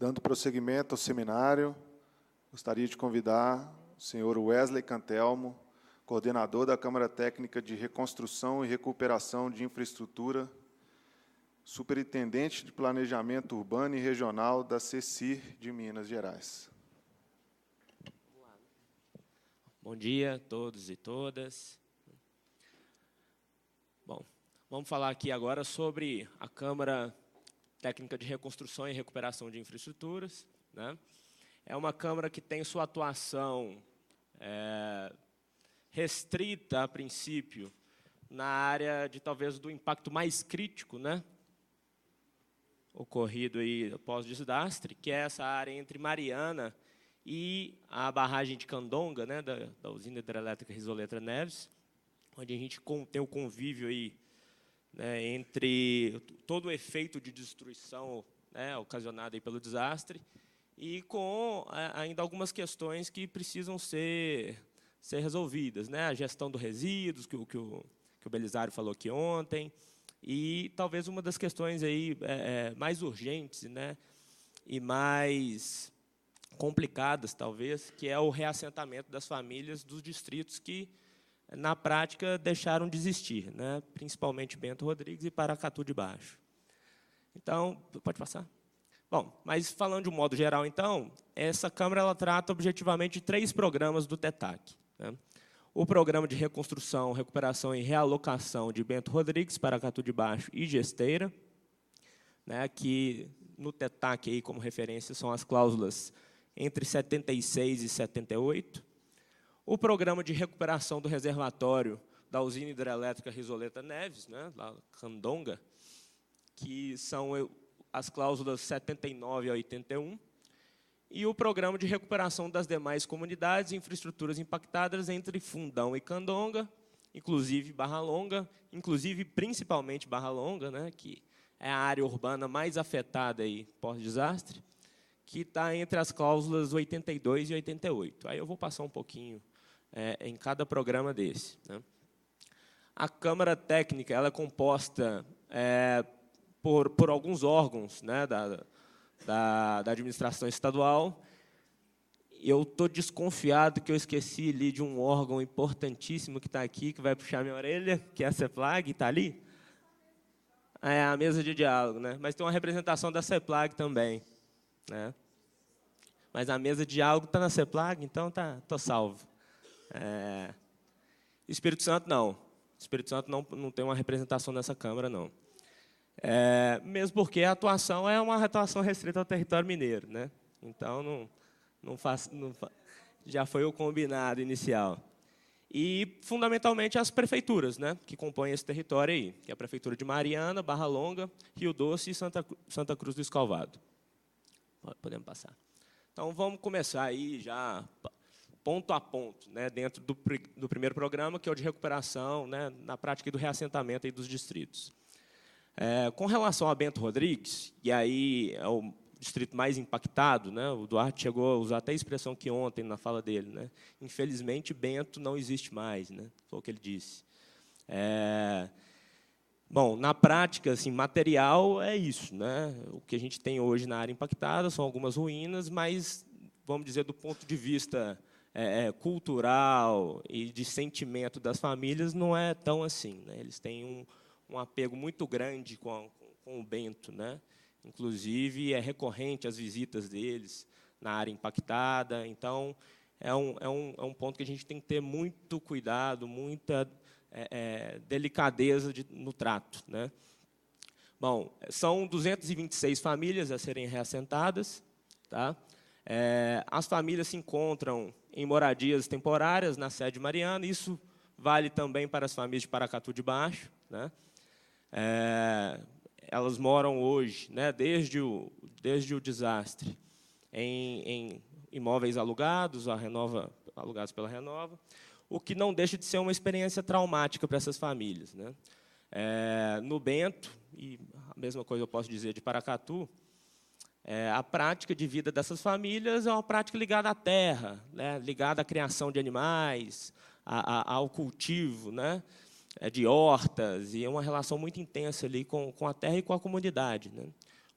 Dando prosseguimento ao seminário, gostaria de convidar o senhor Wesley Cantelmo, coordenador da Câmara Técnica de Reconstrução e Recuperação de Infraestrutura, superintendente de Planejamento Urbano e Regional da CECIR de Minas Gerais. Bom dia a todos e todas. Bom, vamos falar aqui agora sobre a Câmara Técnica de Reconstrução e Recuperação de Infraestruturas, né? É uma Câmara que tem sua atuação restrita, a princípio, na área de talvez do impacto mais crítico, né, ocorrido aí após o desastre, que é essa área entre Mariana e a barragem de Candonga, né, da usina hidrelétrica Risoletra Neves, onde a gente tem o convívio aí, né, entre todo o efeito de destruição, né, ocasionado aí pelo desastre e com ainda algumas questões que precisam ser resolvidas, né, a gestão dos resíduos, que o Belisário falou aqui ontem, e talvez uma das questões aí mais urgentes, né, e mais complicadas, talvez, que é o reassentamento das famílias dos distritos que, na prática, deixaram de existir, né, principalmente Bento Rodrigues e Paracatu de Baixo. Então, pode passar? Bom, mas falando de um modo geral, então, essa Câmara ela trata objetivamente de 3 programas do TETAC, né? O Programa de Reconstrução, Recuperação e Realocação de Bento Rodrigues, Paracatu de Baixo e Gesteira, né, que no TETAC, aí, como referência, são as cláusulas entre 76 e 78. O Programa de Recuperação do Reservatório da usina hidrelétrica Risoleta Neves, né, lá Candonga, que são as cláusulas 79 a 81, e o Programa de Recuperação das demais comunidades e infraestruturas impactadas entre Fundão e Candonga, inclusive Barra Longa, principalmente Barra Longa, né, que é a área urbana mais afetada aí pós-desastre, que está entre as cláusulas 82 e 88. Aí eu vou passar um pouquinho em cada programa desse, né? A Câmara Técnica ela é composta por alguns órgãos, né, da administração estadual. Eu estou desconfiado que eu esqueci ali de um órgão importantíssimo que está aqui, que vai puxar minha orelha, que é a CEPLAG, está ali? É a mesa de diálogo, né? Mas tem uma representação da CEPLAG também, né? Mas a mesa de diálogo está na CEPLAG, então estou salvo. Espírito Santo, não. Espírito Santo não tem uma representação nessa Câmara, não. Mesmo porque a atuação é uma atuação restrita ao território mineiro, né? Então, já foi o combinado inicial. E, fundamentalmente, as prefeituras, né, que compõem esse território aí, que é a Prefeitura de Mariana, Barra Longa, Rio Doce e Santa Cruz do Escalvado. Podemos passar. Então, vamos começar aí já ponto a ponto, né, dentro do primeiro programa, que é o de recuperação, né, na prática do reassentamento aí dos distritos. Com relação a Bento Rodrigues, e aí é o distrito mais impactado, né, o Duarte chegou a usar até a expressão que ontem na fala dele, né, infelizmente Bento não existe mais, né, foi o que ele disse. Bom, na prática, assim, material é isso, né? O que a gente tem hoje na área impactada são algumas ruínas, mas, vamos dizer, do ponto de vista cultural e de sentimento das famílias, não é tão assim, né? Eles têm um apego muito grande com o Bento, né? Inclusive, é recorrente as visitas deles na área impactada. Então, é um ponto que a gente tem que ter muito cuidado, muita delicadeza no trato, né? Bom, são 226 famílias a serem reassentadas, tá? As famílias se encontram em moradias temporárias na sede mariana. Isso vale também para as famílias de Paracatu de Baixo, né? Elas moram hoje, né, desde o desastre, em imóveis alugados, alugados pela Renova, o que não deixa de ser uma experiência traumática para essas famílias, né? No Bento, e a mesma coisa eu posso dizer de Paracatu, a prática de vida dessas famílias é uma prática ligada à terra, né, ligada à criação de animais, ao cultivo, né, de hortas, e é uma relação muito intensa ali com a terra e com a comunidade, né?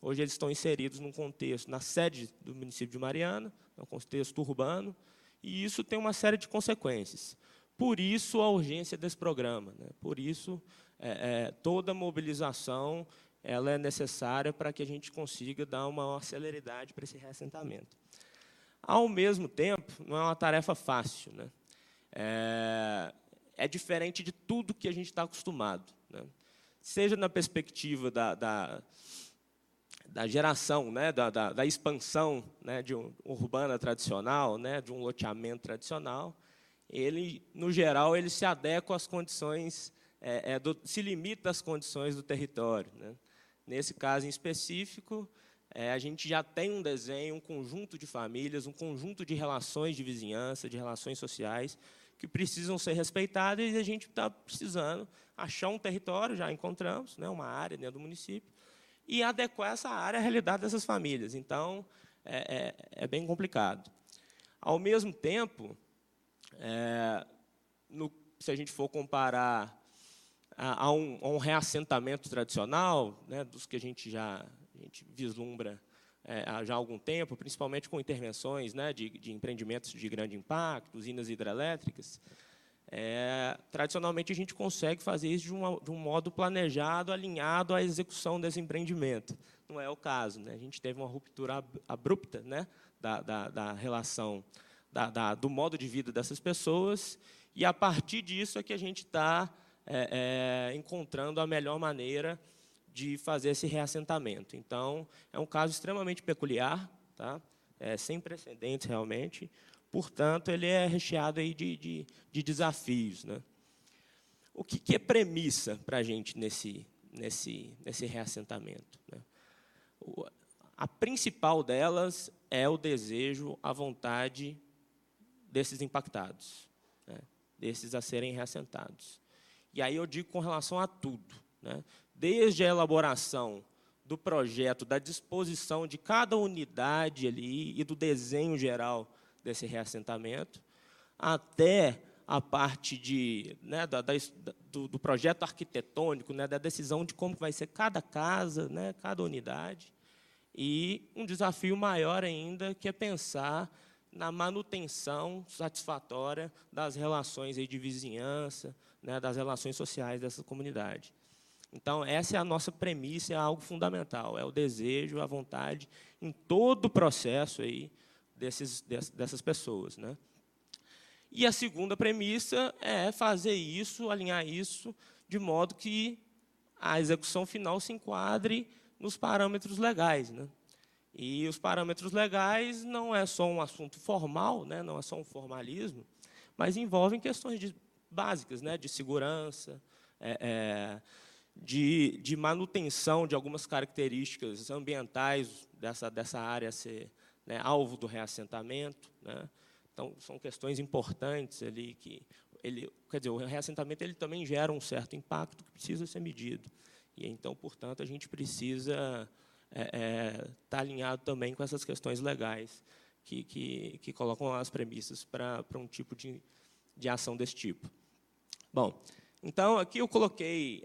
Hoje eles estão inseridos num contexto, na sede do município de Mariana, no contexto urbano, e isso tem uma série de consequências. Por isso, a urgência desse programa, né? Por isso, toda mobilização ela é necessária para que a gente consiga dar uma maior celeridade para esse reassentamento. Ao mesmo tempo, não é uma tarefa fácil, né? É diferente de tudo que a gente está acostumado, né? Seja na perspectiva da geração, né, da expansão, né, de urbana tradicional, né, de um loteamento tradicional, ele, no geral, ele se adequa às condições, se limita às condições do território, né? Nesse caso em específico, a gente já tem um desenho, um conjunto de famílias, um conjunto de relações de vizinhança, de relações sociais, que precisam ser respeitadas, e a gente está precisando achar um território, já encontramos, né, uma área dentro do município, e adequar essa área à realidade dessas famílias. Então, é bem complicado. Ao mesmo tempo, se a gente for comparar a um reassentamento tradicional, né, dos que a gente vislumbra já há algum tempo, principalmente com intervenções, né, de empreendimentos de grande impacto, usinas hidrelétricas, tradicionalmente a gente consegue fazer isso de um modo planejado, alinhado à execução desse empreendimento. Não é o caso, né? A gente teve uma ruptura abrupta, né, da relação, do modo de vida dessas pessoas, e, a partir disso, é que a gente está encontrando a melhor maneira de fazer esse reassentamento. Então, é um caso extremamente peculiar, tá? Sem precedentes, realmente. Portanto, ele é recheado aí de desafios, né? O que é premissa para a gente nesse reassentamento, né? A principal delas é o desejo, a vontade desses impactados, né, desses a serem reassentados. E aí eu digo com relação a tudo, né? Desde a elaboração do projeto, da disposição de cada unidade ali e do desenho geral desse reassentamento, até a parte do projeto arquitetônico, né, da decisão de como vai ser cada casa, né, cada unidade, e um desafio maior ainda, que é pensar na manutenção satisfatória das relações aí de vizinhança, né, das relações sociais dessa comunidade. Então, essa é a nossa premissa, é algo fundamental, é o desejo, a vontade, em todo o processo aí dessas pessoas, né? E a segunda premissa é fazer isso, alinhar isso, de modo que a execução final se enquadre nos parâmetros legais, né? E os parâmetros legais não é só um assunto formal, né? Não é só um formalismo, mas envolvem questões básicas, né? De segurança, de manutenção de algumas características ambientais dessa área ser, né, alvo do reassentamento, né? Então, são questões importantes ali quer dizer, o reassentamento ele também gera um certo impacto que precisa ser medido. E então, portanto, a gente precisa estar alinhado também com essas questões legais que colocam as premissas para um tipo de ação desse tipo. Bom, então, aqui eu coloquei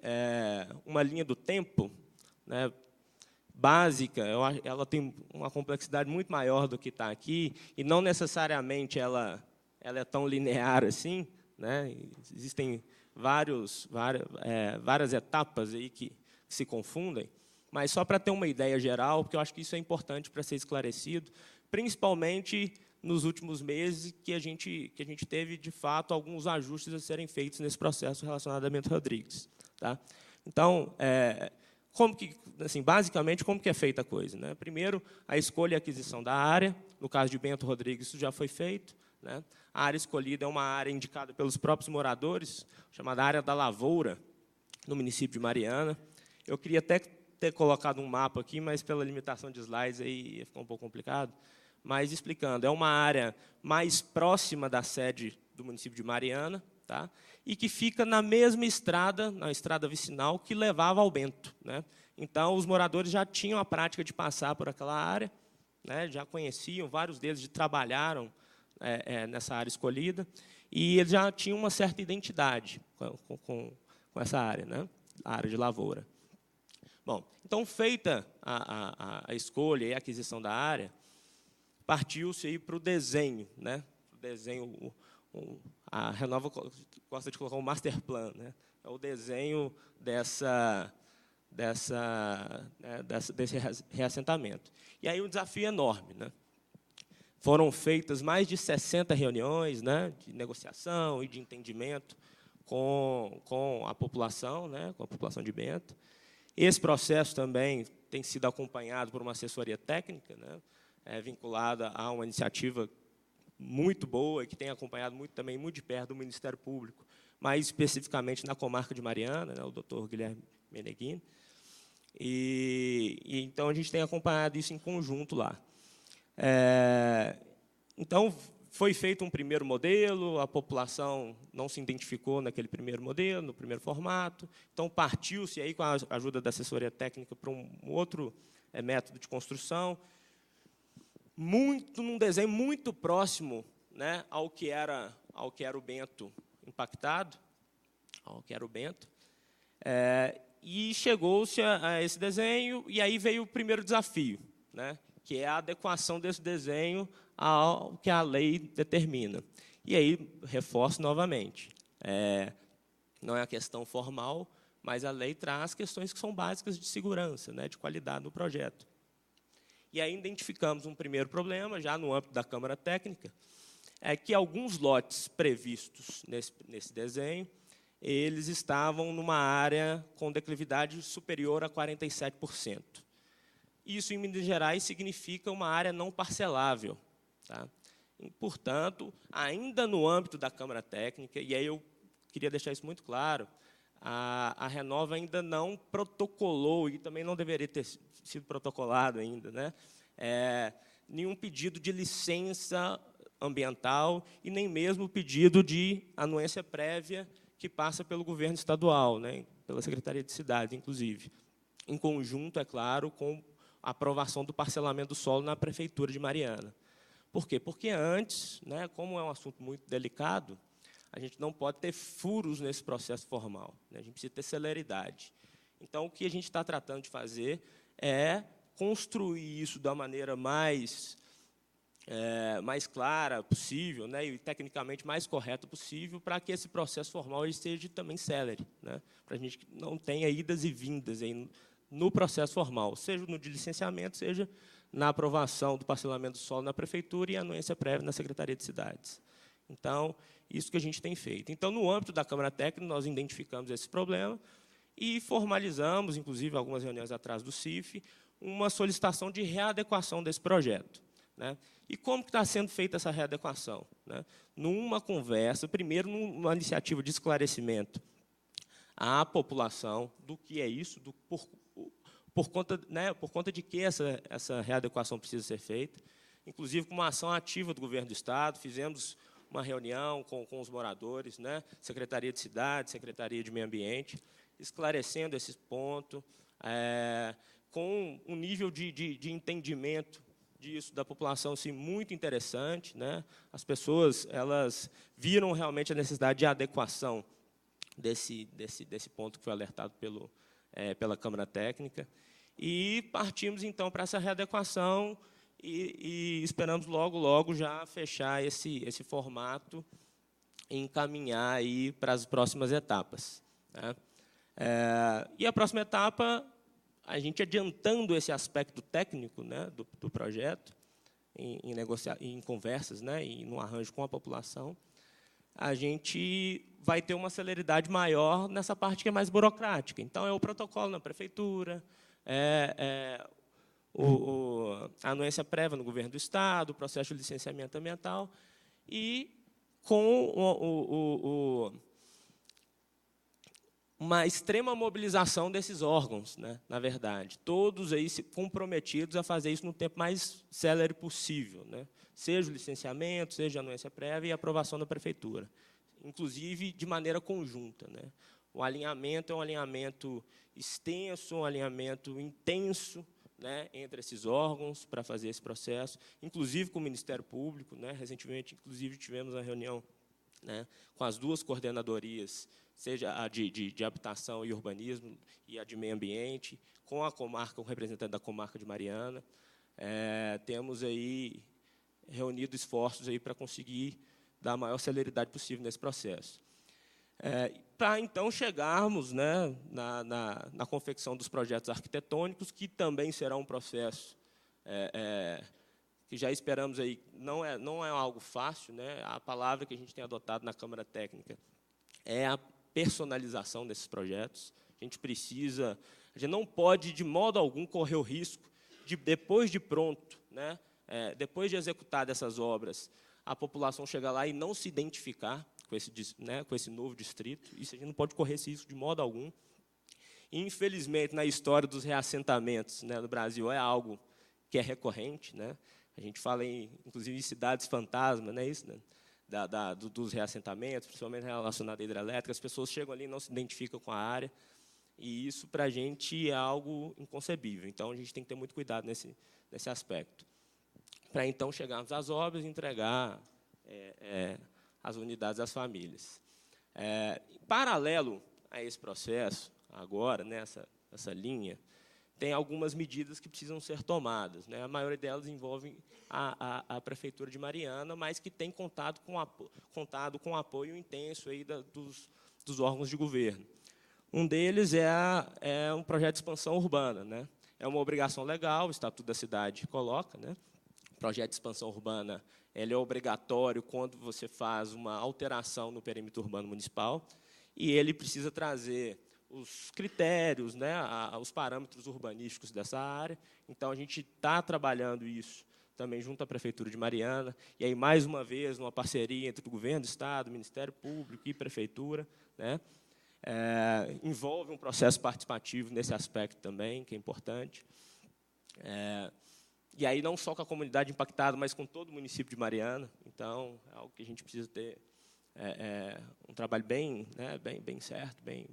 uma linha do tempo, né, básica. Ela tem uma complexidade muito maior do que está aqui, e não necessariamente ela é tão linear assim, né? Existem várias etapas aí que se confundem, mas só para ter uma ideia geral, porque eu acho que isso é importante para ser esclarecido, principalmente nos últimos meses, que a gente teve, de fato, alguns ajustes a serem feitos nesse processo relacionado a Bento Rodrigues, tá? Então, basicamente, como que é feita a coisa, né? Primeiro, a escolha e aquisição da área. No caso de Bento Rodrigues, isso já foi feito, né? A área escolhida é uma área indicada pelos próprios moradores, chamada Área da Lavoura, no município de Mariana. Eu queria até ter colocado um mapa aqui, mas, pela limitação de slides, aí ficou um pouco complicado. Mas, explicando, é uma área mais próxima da sede do município de Mariana, tá? E que fica na mesma estrada, na estrada vicinal, que levava ao Bento, né? Então, os moradores já tinham a prática de passar por aquela área, né? Já conheciam, vários deles trabalharam nessa área escolhida, e eles já tinham uma certa identidade com essa área, né? A área de lavoura. Bom, então, feita a escolha e a aquisição da área, partiu-se aí para o desenho, né? O desenho, a Renova gosta de colocar um master plan, né? É o desenho desse reassentamento. E aí um desafio enorme, né? Foram feitas mais de 60 reuniões, né, de negociação e de entendimento com a população, né, com a população de Bento. Esse processo também tem sido acompanhado por uma assessoria técnica, né, vinculada a uma iniciativa muito boa, que tem acompanhado também muito de perto do Ministério Público, mais especificamente na comarca de Mariana, né, o doutor Guilherme Meneghini. E então a gente tem acompanhado isso em conjunto lá. Então, foi feito um primeiro modelo, a população não se identificou naquele primeiro modelo, no primeiro formato, então partiu-se aí com a ajuda da assessoria técnica para um outro método de construção, num desenho muito próximo, né, ao que era o Bento impactado, ao que era o Bento, e chegou-se a esse desenho, e aí veio o primeiro desafio, né, que é a adequação desse desenho ao que a lei determina. E aí, reforço novamente, não é a questão formal, mas a lei traz questões que são básicas de segurança, né, de qualidade do projeto. E aí identificamos um primeiro problema, já no âmbito da Câmara Técnica, que alguns lotes previstos nesse desenho, eles estavam numa área com declividade superior a 47%. Isso, em Minas Gerais, significa uma área não parcelável. Tá? E, portanto, ainda no âmbito da Câmara Técnica, e aí eu queria deixar isso muito claro, a Renova ainda não protocolou, e também não deveria ter sido protocolado ainda, né, nenhum pedido de licença ambiental e nem mesmo pedido de anuência prévia que passa pelo governo estadual, né, pela Secretaria de Cidades, inclusive, em conjunto, é claro, com a aprovação do parcelamento do solo na Prefeitura de Mariana. Por quê? Porque antes, né, como é um assunto muito delicado, a gente não pode ter furos nesse processo formal, né, a gente precisa ter celeridade. Então, o que a gente está tratando de fazer é construir isso da maneira mais clara possível, né, e tecnicamente mais correta possível, para que esse processo formal esteja também célere, né, para a gente não tenha idas e vindas aí no processo formal, seja no de licenciamento, seja na aprovação do parcelamento do solo na Prefeitura e anuência prévia na Secretaria de Cidades. Então, isso que a gente tem feito. Então, no âmbito da Câmara Técnica, nós identificamos esse problema e formalizamos, inclusive, algumas reuniões atrás do CIF, uma solicitação de readequação desse projeto, né? E como que está sendo feita essa readequação? Né? Numa conversa, primeiro, numa iniciativa de esclarecimento à população do que é isso, por conta de que essa readequação precisa ser feita, inclusive com uma ação ativa do governo do Estado, fizemos uma reunião com os moradores, né, Secretaria de Cidade, Secretaria de Meio Ambiente, esclarecendo esse ponto, com um nível de entendimento disso da população assim, muito interessante, né? As pessoas elas viram realmente a necessidade de adequação desse ponto que foi alertado pela Câmara Técnica, e partimos, então, para essa readequação e esperamos, logo já fechar esse formato e encaminhar aí para as próximas etapas. Né? E a próxima etapa, a gente adiantando esse aspecto técnico, né, do projeto, em conversas, né, e no arranjo com a população, a gente vai ter uma celeridade maior nessa parte que é mais burocrática. Então, é o protocolo na Prefeitura, a anuência prévia no governo do Estado, o processo de licenciamento ambiental, e com uma extrema mobilização desses órgãos, né, na verdade, todos aí comprometidos a fazer isso no tempo mais célere possível, né, seja o licenciamento, seja a anuência prévia e a aprovação da Prefeitura, inclusive de maneira conjunta. Né. O alinhamento é um alinhamento extenso, um alinhamento intenso, né, entre esses órgãos para fazer esse processo, inclusive com o Ministério Público. Né, recentemente, inclusive, tivemos uma reunião né, com as duas coordenadorias, seja a de habitação e urbanismo e a de meio ambiente, com a comarca, com o representante da comarca de Mariana. Temos aí reunido esforços aí para conseguir dar a maior celeridade possível nesse processo. Para, então, chegarmos, né, na confecção dos projetos arquitetônicos, que também será um processo que já esperamos aí, não é algo fácil, né? A palavra que a gente tem adotado na Câmara Técnica é a personalização desses projetos. A gente não pode, de modo algum, correr o risco de, depois de pronto, né, depois de executar dessas obras, a população chegar lá e não se identificar com esse novo distrito. Isso a gente não pode correr esse risco de modo algum. E, infelizmente, na história dos reassentamentos, né, no Brasil, é algo que é recorrente, né? A gente fala, inclusive, em cidades fantasma, né, isso, né, dos reassentamentos, principalmente relacionado à hidrelétrica. As pessoas chegam ali e não se identificam com a área, e isso, para a gente, é algo inconcebível. Então, a gente tem que ter muito cuidado nesse aspecto, para, então, chegarmos às obras e entregar as unidades às famílias. Em paralelo a esse processo, agora, nessa linha, tem algumas medidas que precisam ser tomadas, né? A maioria delas envolve a Prefeitura de Mariana, mas que tem contado com apoio intenso aí dos órgãos de governo. Um deles é um projeto de expansão urbana, né? É uma obrigação legal, o Estatuto da Cidade coloca, né? O projeto de expansão urbana ele é obrigatório quando você faz uma alteração no perímetro urbano municipal, e ele precisa trazer os critérios, né, os parâmetros urbanísticos dessa área. Então, a gente está trabalhando isso também junto à Prefeitura de Mariana, e aí, mais uma vez, uma parceria entre o Governo do Estado, Ministério Público e Prefeitura, né, envolve um processo participativo nesse aspecto também, que é importante. E aí, não só com a comunidade impactada, mas com todo o município de Mariana. Então, é algo que a gente precisa ter um trabalho bem certo, bem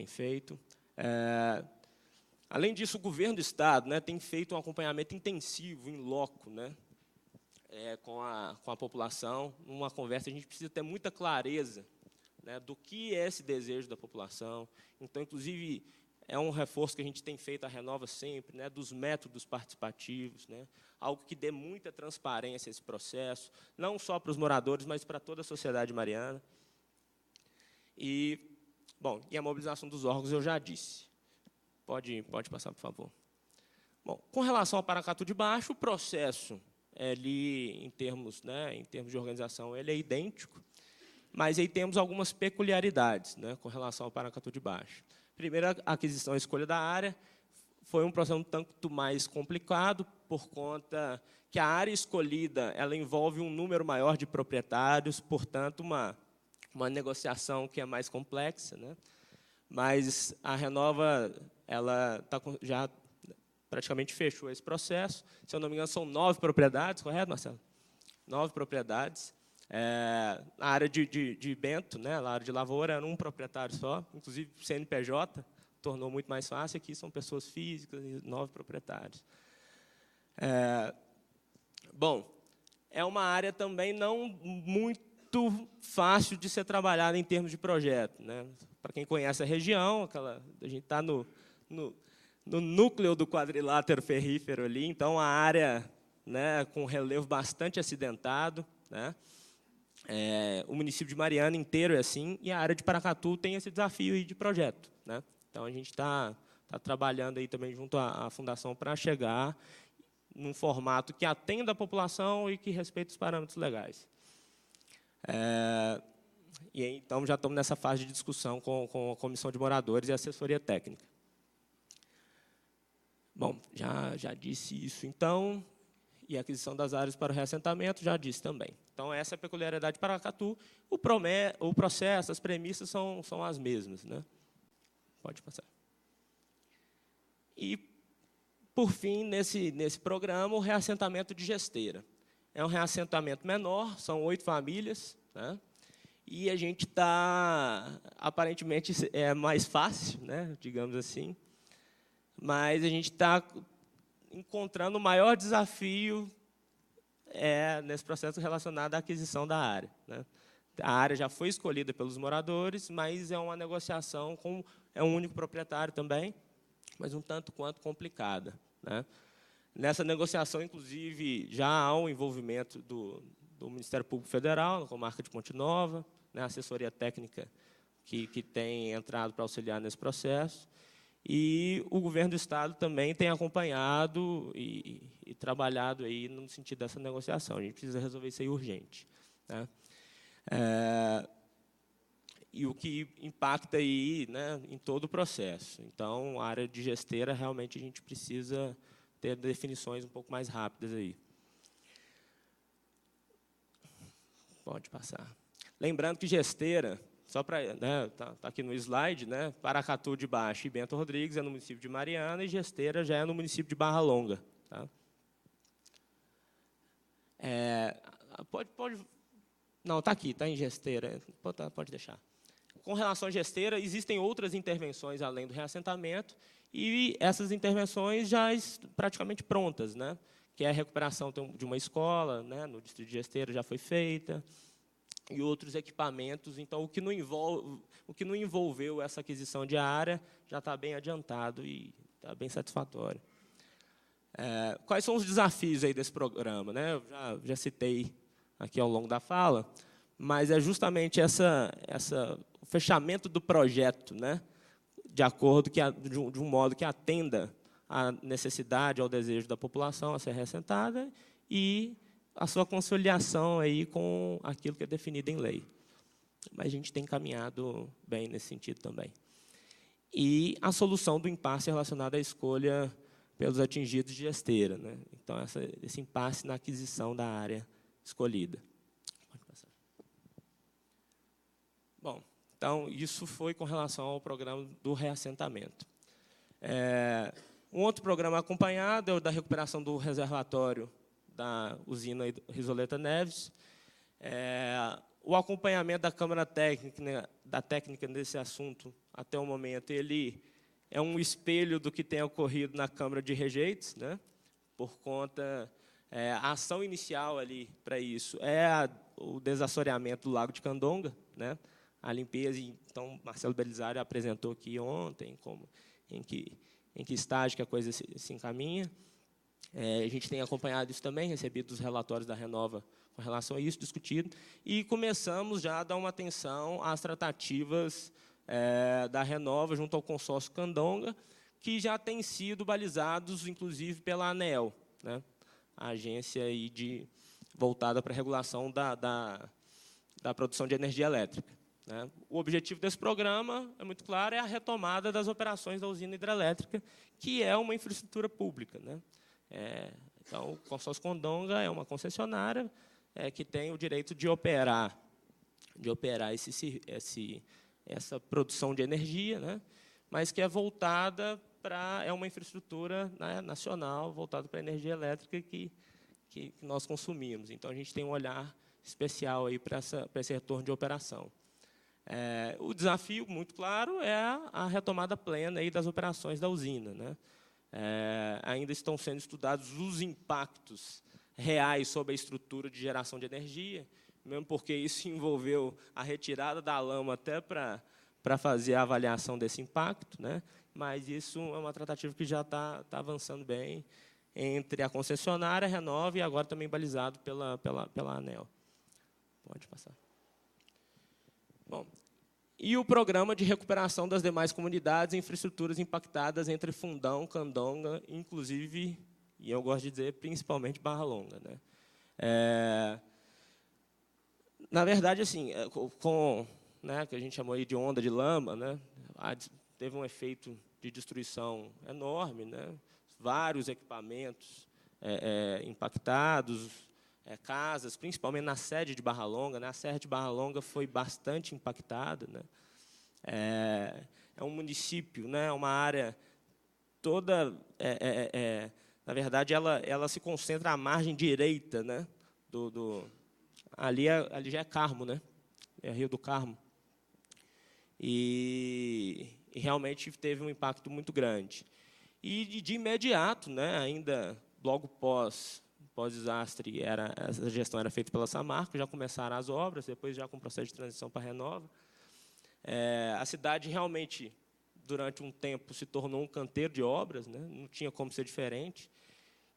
feito. Além disso, o Governo do Estado, né, tem feito um acompanhamento intensivo, in loco, né, com a população. Numa conversa, a gente precisa ter muita clareza, né, do que é esse desejo da população. Então, inclusive, é um reforço que a gente tem feito, a Renova sempre, né, dos métodos participativos, né, algo que dê muita transparência a esse processo, não só para os moradores, mas para toda a sociedade mariana. E a mobilização dos órgãos eu já disse. Pode passar, por favor. Bom, com relação ao Paracatu de Baixo, o processo, em termos de organização, ele é idêntico, mas aí temos algumas peculiaridades, né, com relação ao Paracatu de Baixo. Primeiro, a aquisição e escolha da área foi um processo um tanto mais complicado, por conta que a área escolhida ela envolve um número maior de proprietários, portanto, uma negociação que é mais complexa, né? Mas a Renova já praticamente fechou esse processo. Se eu não me engano, são 9 propriedades, correto, Marcelo? 9 propriedades. Na área de Bento, né, na área de lavoura, era um proprietário só, inclusive o CNPJ, tornou muito mais fácil. Aqui são pessoas físicas e 9 proprietários. É uma área também não muito fácil de ser trabalhada em termos de projeto, né? Para quem conhece a região, a gente está no núcleo do quadrilátero ferrífero ali, então a área, né, com relevo bastante acidentado, né? O município de Mariana inteiro é assim, e a área de Paracatu tem esse desafio aí de projeto, né? Então, a gente está trabalhando aí também junto à Fundação para chegar num formato que atenda a população e que respeite os parâmetros legais. E aí, então, já estamos nessa fase de discussão com a Comissão de Moradores e a Assessoria Técnica. Bom, já disse isso, então, e a aquisição das áreas para o reassentamento, já disse também. Então, essa é a peculiaridade de Paracatu. O processo, as premissas são as mesmas, né? Pode passar. E, por fim, nesse programa, o reassentamento de Gesteira. É um reassentamento menor, são 8 famílias, né? E a gente está, aparentemente, é mais fácil, né, digamos assim, mas a gente está encontrando o maior desafio nesse processo relacionado à aquisição da área, né? A área já foi escolhida pelos moradores, mas é uma negociação com um único proprietário também, mas um tanto quanto complicada, né? Nessa negociação, inclusive, já há um envolvimento do Ministério Público Federal, na comarca de Ponte Nova, né, a assessoria técnica que tem entrado para auxiliar nesse processo, e o governo do Estado também tem acompanhado e trabalhado aí no sentido dessa negociação. A gente precisa resolver isso aí urgente, né? E o que impacta aí, né, em todo o processo. Então, a área de gesteira, realmente, a gente precisa ter definições um pouco mais rápidas aí. Pode passar. Lembrando que gesteira, só para, né, tá aqui no slide, né, Paracatu de Baixo e Bento Rodrigues é no município de Mariana, e gesteira já é no município de Barra Longa. Tá? Não, está aqui, está em gesteira. Pode deixar. Com relação à gesteira, existem outras intervenções além do reassentamento, e essas intervenções já estão praticamente prontas, né? Que é a recuperação de uma escola, né, no distrito de Gesteira já foi feita, e outros equipamentos. Então, o que não envolveu essa aquisição de área já está bem adiantado e está bem satisfatório. Quais são os desafios aí desse programa, né? Eu já citei aqui ao longo da fala, mas é justamente o fechamento do projeto, né, de acordo de um modo que atenda à necessidade, ao desejo da população a ser reassentada e a sua conciliação aí com aquilo que é definido em lei. Mas a gente tem caminhado bem nesse sentido também. E a solução do impasse relacionado à escolha pelos atingidos de gesteira, né? Então, esse impasse na aquisição da área escolhida. Pode passar. Bom, então, isso foi com relação ao programa do reassentamento. Um outro programa acompanhado é o da recuperação do reservatório da usina Risoleta Neves. O acompanhamento da Câmara Técnica nesse assunto, até o momento, ele é um espelho do que tem ocorrido na Câmara de Rejeitos, né? Por conta... a ação inicial ali para isso é o desassoreamento do Lago de Candonga, né? A limpeza. Então, Marcelo Belisário apresentou aqui ontem em que estágio que a coisa se encaminha. A gente tem acompanhado isso também, recebido os relatórios da Renova com relação a isso, discutido, e começamos já a dar uma atenção às tratativas da Renova junto ao consórcio Candonga, que já têm sido balizados, inclusive, pela ANEEL, né? A agência aí voltada para a regulação da produção de energia elétrica, né? O objetivo desse programa, é muito claro, é a retomada das operações da usina hidrelétrica, que é uma infraestrutura pública, né? Então, o consórcio Candonga é uma concessionária que tem o direito de operar essa produção de energia, né? Mas que é voltada é uma infraestrutura, né, nacional voltada para a energia elétrica que nós consumimos. Então, a gente tem um olhar especial aí para esse retorno de operação. O desafio, muito claro, é a retomada plena aí das operações da usina, né? Ainda estão sendo estudados os impactos reais sobre a estrutura de geração de energia, mesmo porque isso envolveu a retirada da lama até para fazer a avaliação desse impacto, né? Mas isso é uma tratativa que já está avançando bem entre a concessionária, a Renova, e agora também balizado pela ANEEL. Pode passar. Bom, e o programa de recuperação das demais comunidades e infraestruturas impactadas entre Fundão, Candonga, inclusive, e eu gosto de dizer, principalmente Barra Longa, né? Na verdade, assim, né, que a gente chamou aí de onda de lama, né, teve um efeito de destruição enorme, né? Vários equipamentos impactados, casas, principalmente na sede de Barra Longa, né? A sede de Barra Longa foi bastante impactada, né? É um município, né? Uma área toda, na verdade, ela se concentra à margem direita, né? Ali já é Carmo, né? É Rio do Carmo. E realmente teve um impacto muito grande. E, de imediato, né, ainda logo pós-desastre, essa gestão era feita pela Samarco, já começaram as obras, depois já com o processo de transição para a Renova. A cidade realmente, durante um tempo, se tornou um canteiro de obras, né? Não tinha como ser diferente.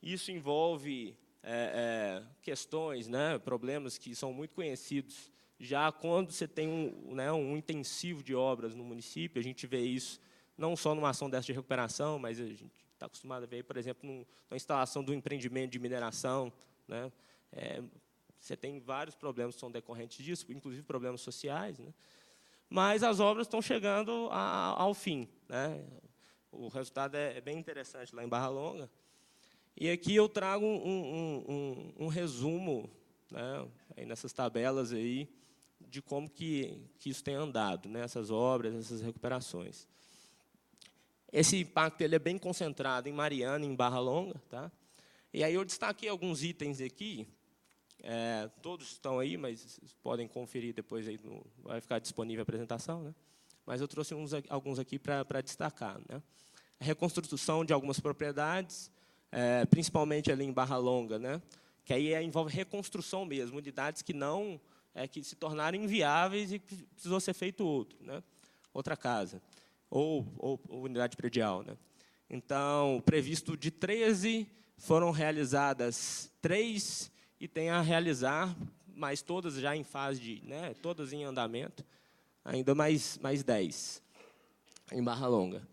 Isso envolve questões, né, problemas que são muito conhecidos. Já quando você tem um intensivo de obras no município, a gente vê isso não só numa ação dessa de recuperação, mas a gente está acostumado a ver, por exemplo, na instalação do empreendimento de mineração, né? Você tem vários problemas que são decorrentes disso, inclusive problemas sociais, né? Mas as obras estão chegando ao fim, né? O resultado é bem interessante lá em Barra Longa. E aqui eu trago um resumo, né, aí nessas tabelas aí, de como que isso tem andado, né, essas obras, essas recuperações. Esse impacto ele é bem concentrado em Mariana e em Barra Longa. Tá? E aí eu destaquei alguns itens aqui, todos estão aí, mas vocês podem conferir depois, aí vai ficar disponível a apresentação. Né? Mas eu trouxe alguns aqui para destacar. Né? A reconstrução de algumas propriedades, principalmente ali em Barra Longa, né? Que aí envolve reconstrução mesmo, unidades que se tornaram inviáveis e precisou ser feito outra casa, ou unidade predial. Né? Então, previsto de 13, foram realizadas 3 e tem a realizar, mas todas já em fase todas em andamento, ainda mais 10 em Barra Longa.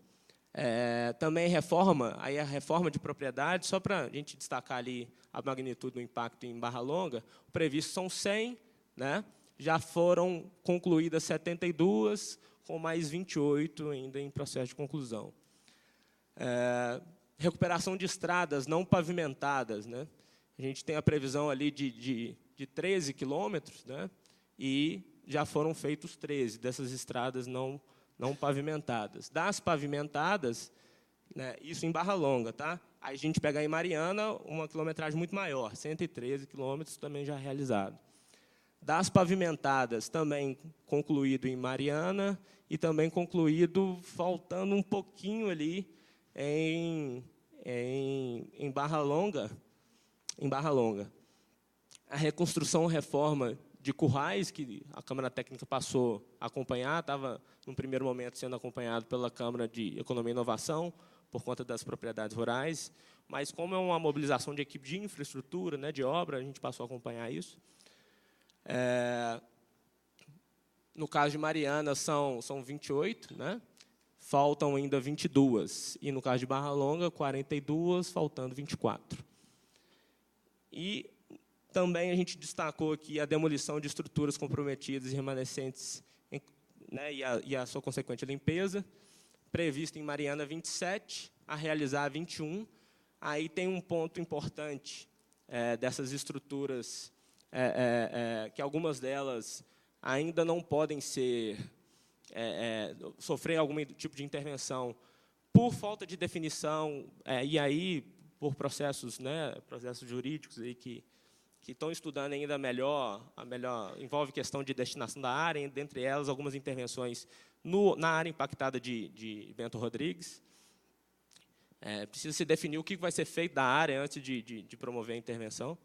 Também a reforma de propriedade, só para a gente destacar ali a magnitude do impacto em Barra Longa, o previsto são 100, né? Já foram concluídas 72, com mais 28 ainda em processo de conclusão. Recuperação de estradas não pavimentadas, né? A gente tem a previsão ali de 13 quilômetros, né? E já foram feitos 13 dessas estradas não pavimentadas. Das pavimentadas, né, isso em Barra Longa, tá? Aí a gente pega em Mariana uma quilometragem muito maior, 113 quilômetros também já realizado. Das pavimentadas, também concluído em Mariana e também concluído, faltando um pouquinho ali em Barra Longa. Em Barra Longa. A reconstrução, reforma de currais, que a Câmara Técnica passou a acompanhar, estava, no primeiro momento, sendo acompanhado pela Câmara de Economia e Inovação, por conta das propriedades rurais, mas, como é uma mobilização de equipe de infraestrutura, né, de obra, a gente passou a acompanhar isso. No caso de Mariana, são 28, né? Faltam ainda 22. E, no caso de Barra Longa, 42, faltando 24. E também a gente destacou aqui a demolição de estruturas comprometidas e remanescentes, né, e a sua consequente limpeza, prevista em Mariana 27, a realizar 21. Aí tem um ponto importante dessas estruturas, que algumas delas ainda não podem sofrer algum tipo de intervenção por falta de definição, e aí por processos jurídicos aí que estão estudando ainda envolve questão de destinação da área, dentre elas algumas intervenções na área impactada de Bento Rodrigues. Precisa se definir o que vai ser feito da área antes de promover a intervenção.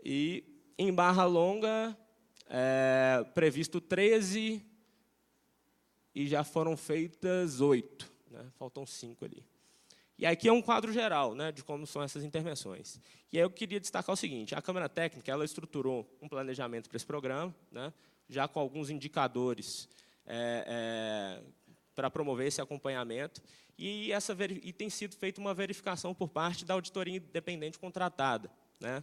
E, em Barra Longa, previsto 13 e já foram feitas 8. Né? Faltam 5 ali. E aqui é um quadro geral, né, de como são essas intervenções. E aí eu queria destacar o seguinte: a Câmara Técnica ela estruturou um planejamento para esse programa, né, já com alguns indicadores para promover esse acompanhamento, e tem sido feita uma verificação por parte da auditoria independente contratada, né,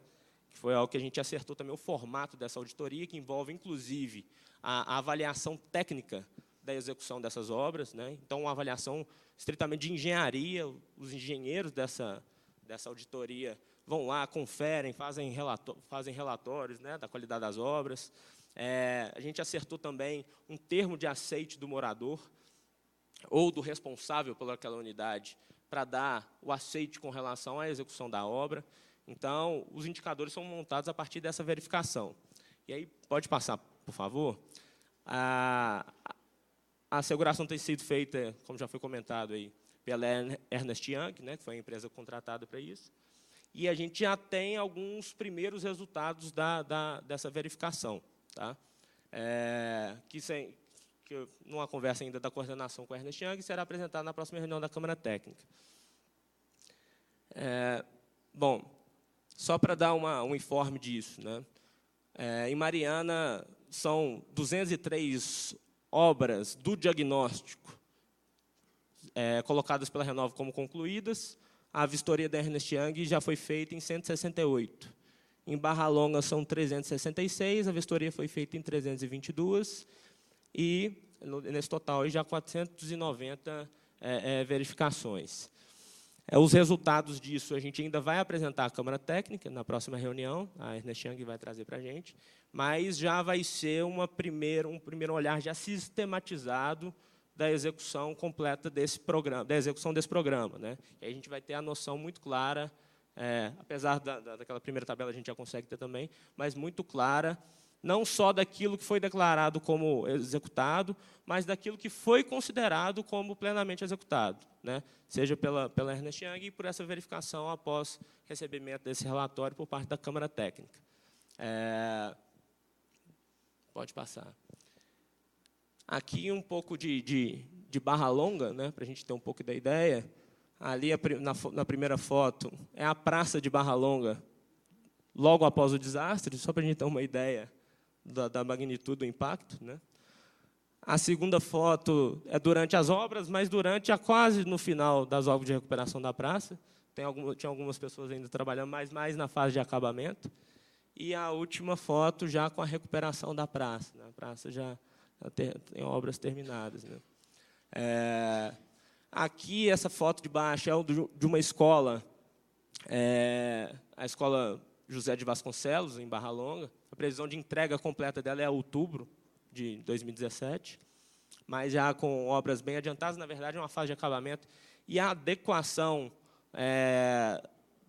que foi algo que a gente acertou também o formato dessa auditoria, que envolve, inclusive, a avaliação técnica da execução dessas obras, né? Então, uma avaliação estritamente de engenharia. Os engenheiros dessa auditoria vão lá, conferem, fazem relatórios, né, da qualidade das obras. A gente acertou também um termo de aceite do morador ou do responsável pelaquela unidade para dar o aceite com relação à execução da obra. Então, os indicadores são montados a partir dessa verificação. E aí, pode passar, por favor? A asseguração tem sido feita, como já foi comentado aí, pela Ernst Young, né, que foi a empresa contratada para isso. e a gente já tem alguns primeiros resultados dessa verificação. Tá? Que numa conversa ainda da coordenação com a Ernst Young, será apresentado na próxima reunião da Câmara Técnica. Bom, só para dar um informe disso, né? Em Mariana, são 203 obras do diagnóstico colocadas pela Renove como concluídas. A vistoria da Ernst Young já foi feita em 168. Em Barra Longa, são 366, a vistoria foi feita em 322, e, nesse total, já 490 verificações. Os resultados disso a gente ainda vai apresentar à Câmara Técnica na próxima reunião, a Ernst Young vai trazer para a gente, mas já vai ser um primeiro olhar já sistematizado da execução completa desse programa, da execução desse programa, né? E aí a gente vai ter a noção muito clara, apesar daquela primeira tabela a gente já consegue ter também, mas muito clara, não só daquilo que foi declarado como executado, mas daquilo que foi considerado como plenamente executado, né? Seja pela Ernst Young e por essa verificação após recebimento desse relatório por parte da Câmara Técnica. Pode passar. Aqui um pouco de Barra Longa, né, para a gente ter um pouco da ideia. Ali, na primeira foto, é a praça de Barra Longa, logo após o desastre, só para a gente ter uma ideia da magnitude do impacto, né? A segunda foto é durante as obras, mas quase no final das obras de recuperação da praça. Tinha algumas pessoas ainda trabalhando, mas mais na fase de acabamento. E a última foto já com a recuperação da praça, né? A praça já tem obras terminadas, né? Aqui, essa foto de baixo é de uma escola, a Escola José de Vasconcelos, em Barra Longa. A previsão de entrega completa dela é outubro de 2017, mas já com obras bem adiantadas, na verdade, é uma fase de acabamento. E a adequação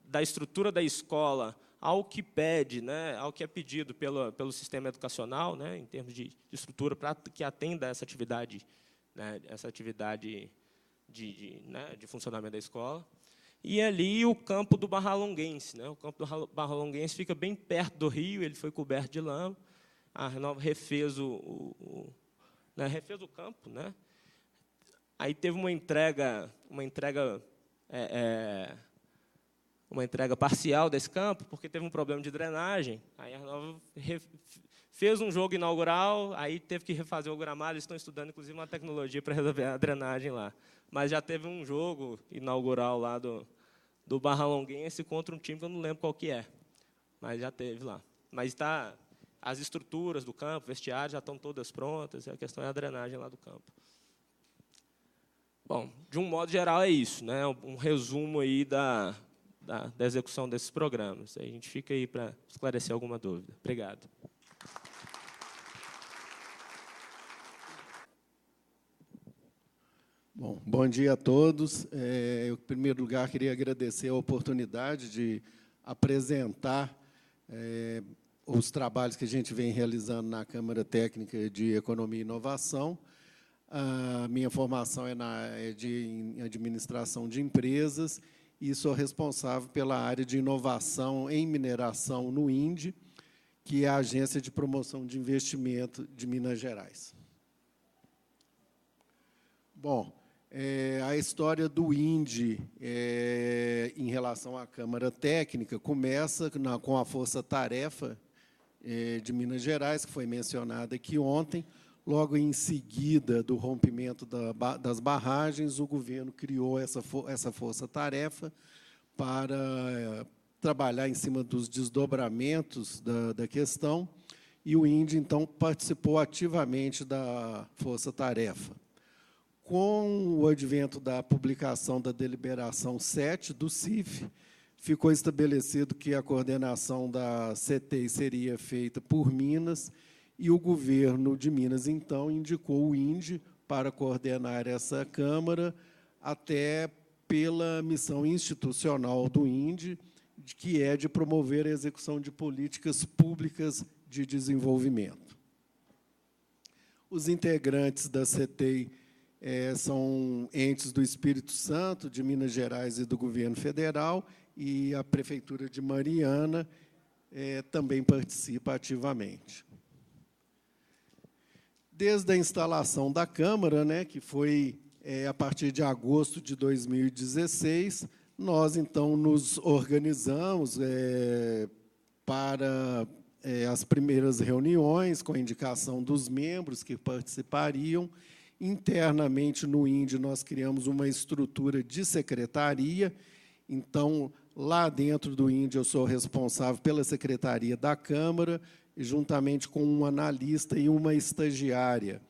da estrutura da escola ao que pede, né, ao que é pedido pelo sistema educacional, né, em termos de estrutura, para que atenda essa atividade, né, de funcionamento da escola. E ali o campo do Barralonguense, né? O campo do Barralonguense fica bem perto do rio, ele foi coberto de lama. A Renove refez refez o campo, né? Aí teve uma entrega parcial desse campo, porque teve um problema de drenagem. Aí a Renove fez um jogo inaugural, aí teve que refazer o gramado. Eles estão estudando, inclusive, uma tecnologia para resolver a drenagem lá. Mas já teve um jogo inaugural lá do Barralonguense contra um time que eu não lembro qual que é. Mas já teve lá. Mas as estruturas do campo, vestiários, já estão todas prontas. A questão é a drenagem lá do campo. Bom, de um modo geral, é isso, né? Um resumo aí da execução desses programas. A gente fica aí para esclarecer alguma dúvida. Obrigado. Bom dia a todos. Eu, em primeiro lugar, queria agradecer a oportunidade de apresentar os trabalhos que a gente vem realizando na Câmara Técnica de Economia e Inovação. A minha formação é em administração de empresas e sou responsável pela área de inovação em mineração no INDE, que é a Agência de Promoção de Investimento de Minas Gerais. Bom, a história do INDE em relação à Câmara Técnica começa com a força-tarefa de Minas Gerais, que foi mencionada aqui ontem. Logo em seguida do rompimento das barragens, o governo criou essa força-tarefa para trabalhar em cima dos desdobramentos da questão, e o INDE, então, participou ativamente da força-tarefa. Com o advento da publicação da deliberação 7 do CIF, ficou estabelecido que a coordenação da CTI seria feita por Minas, e o governo de Minas, então, indicou o INDE para coordenar essa Câmara, até pela missão institucional do INDE, que é de promover a execução de políticas públicas de desenvolvimento. Os integrantes da CTI são entes do Espírito Santo, de Minas Gerais e do governo federal, e a Prefeitura de Mariana também participa ativamente. Desde a instalação da Câmara, né, que foi a partir de agosto de 2016, nós, então, nos organizamos para as primeiras reuniões, com a indicação dos membros que participariam. Internamente, no INDE, nós criamos uma estrutura de secretaria. Então, lá dentro do INDE, eu sou responsável pela secretaria da Câmara, juntamente com um analista e uma estagiária.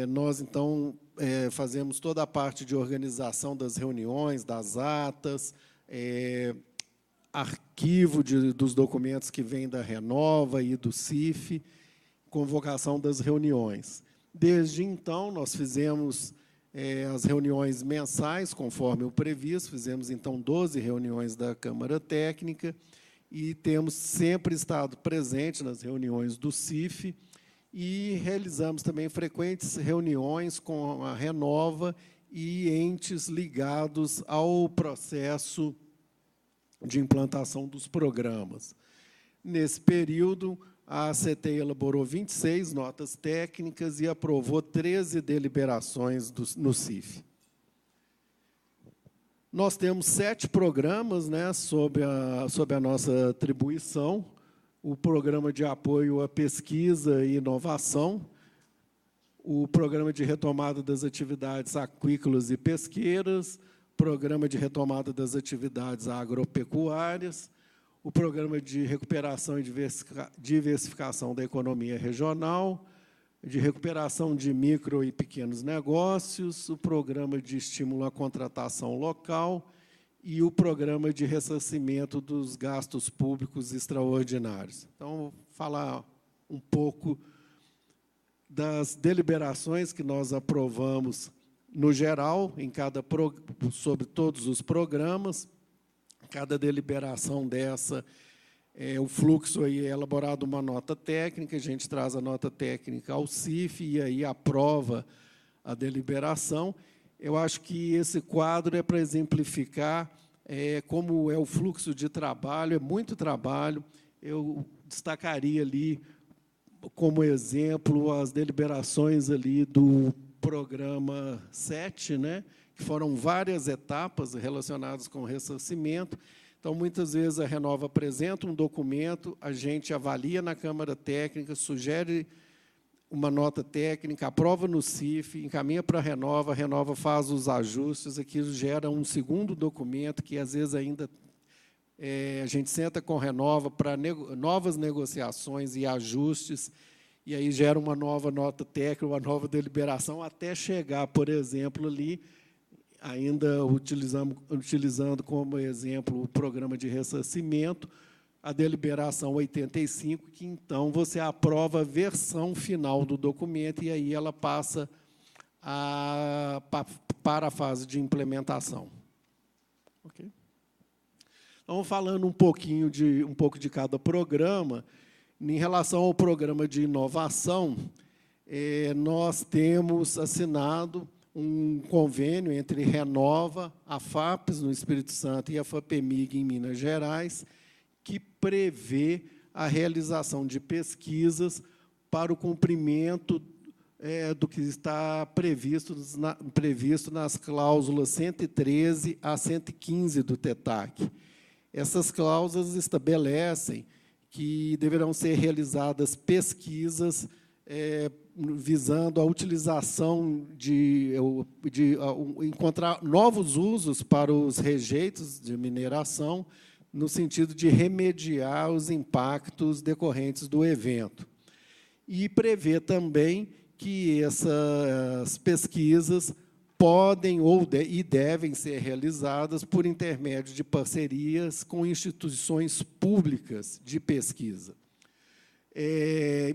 Nós, então, fazemos toda a parte de organização das reuniões, das atas, arquivo dos documentos que vêm da Renova e do CIF, convocação das reuniões. Desde então, nós fizemos as reuniões mensais, conforme o previsto, fizemos, então, 12 reuniões da Câmara Técnica, e temos sempre estado presente nas reuniões do CIF, e realizamos também frequentes reuniões com a Renova e entes ligados ao processo de implantação dos programas. Nesse período, a ACT elaborou 26 notas técnicas e aprovou 13 deliberações no CIF. Nós temos 7 programas, né, sob a nossa atribuição: o Programa de Apoio à Pesquisa e Inovação, o Programa de Retomada das Atividades Aquícolas e Pesqueiras, Programa de Retomada das Atividades Agropecuárias, o Programa de Recuperação e Diversificação da Economia Regional, de Recuperação de Micro e Pequenos Negócios, o Programa de Estímulo à Contratação Local e o Programa de Ressarcimento dos Gastos Públicos Extraordinários. Então, vou falar um pouco das deliberações que nós aprovamos no geral, sobre todos os programas. Cada deliberação dessa, o fluxo aí é elaborado uma nota técnica, a gente traz a nota técnica ao CIF e aí aprova a deliberação. Eu acho que esse quadro é para exemplificar como é o fluxo de trabalho, é muito trabalho. Eu destacaria ali, como exemplo, as deliberações ali do programa 7, né, que foram várias etapas relacionadas com ressarcimento. Então, muitas vezes, a Renova apresenta um documento, a gente avalia na Câmara Técnica, sugere uma nota técnica, aprova no CIF, encaminha para a Renova faz os ajustes, aquilo gera um segundo documento, que, às vezes, ainda a gente senta com a Renova para novas negociações e ajustes, e aí gera uma nova nota técnica, uma nova deliberação, até chegar, por exemplo, ali, ainda utilizando como exemplo o programa de ressarcimento, a deliberação 85, que, então, você aprova a versão final do documento, e aí ela passa para a fase de implementação. Okay? Então, falando um pouco de cada programa, em relação ao programa de inovação, nós temos assinado um convênio entre Renova, a FAPES, no Espírito Santo, e a FAPEMIG, em Minas Gerais, que prevê a realização de pesquisas para o cumprimento do que está previsto nas cláusulas 113 a 115 do TETAC. Essas cláusulas estabelecem que deverão ser realizadas pesquisas visando a utilização encontrar novos usos para os rejeitos de mineração, no sentido de remediar os impactos decorrentes do evento. E prevê também que essas pesquisas podem e devem ser realizadas por intermédio de parcerias com instituições públicas de pesquisa.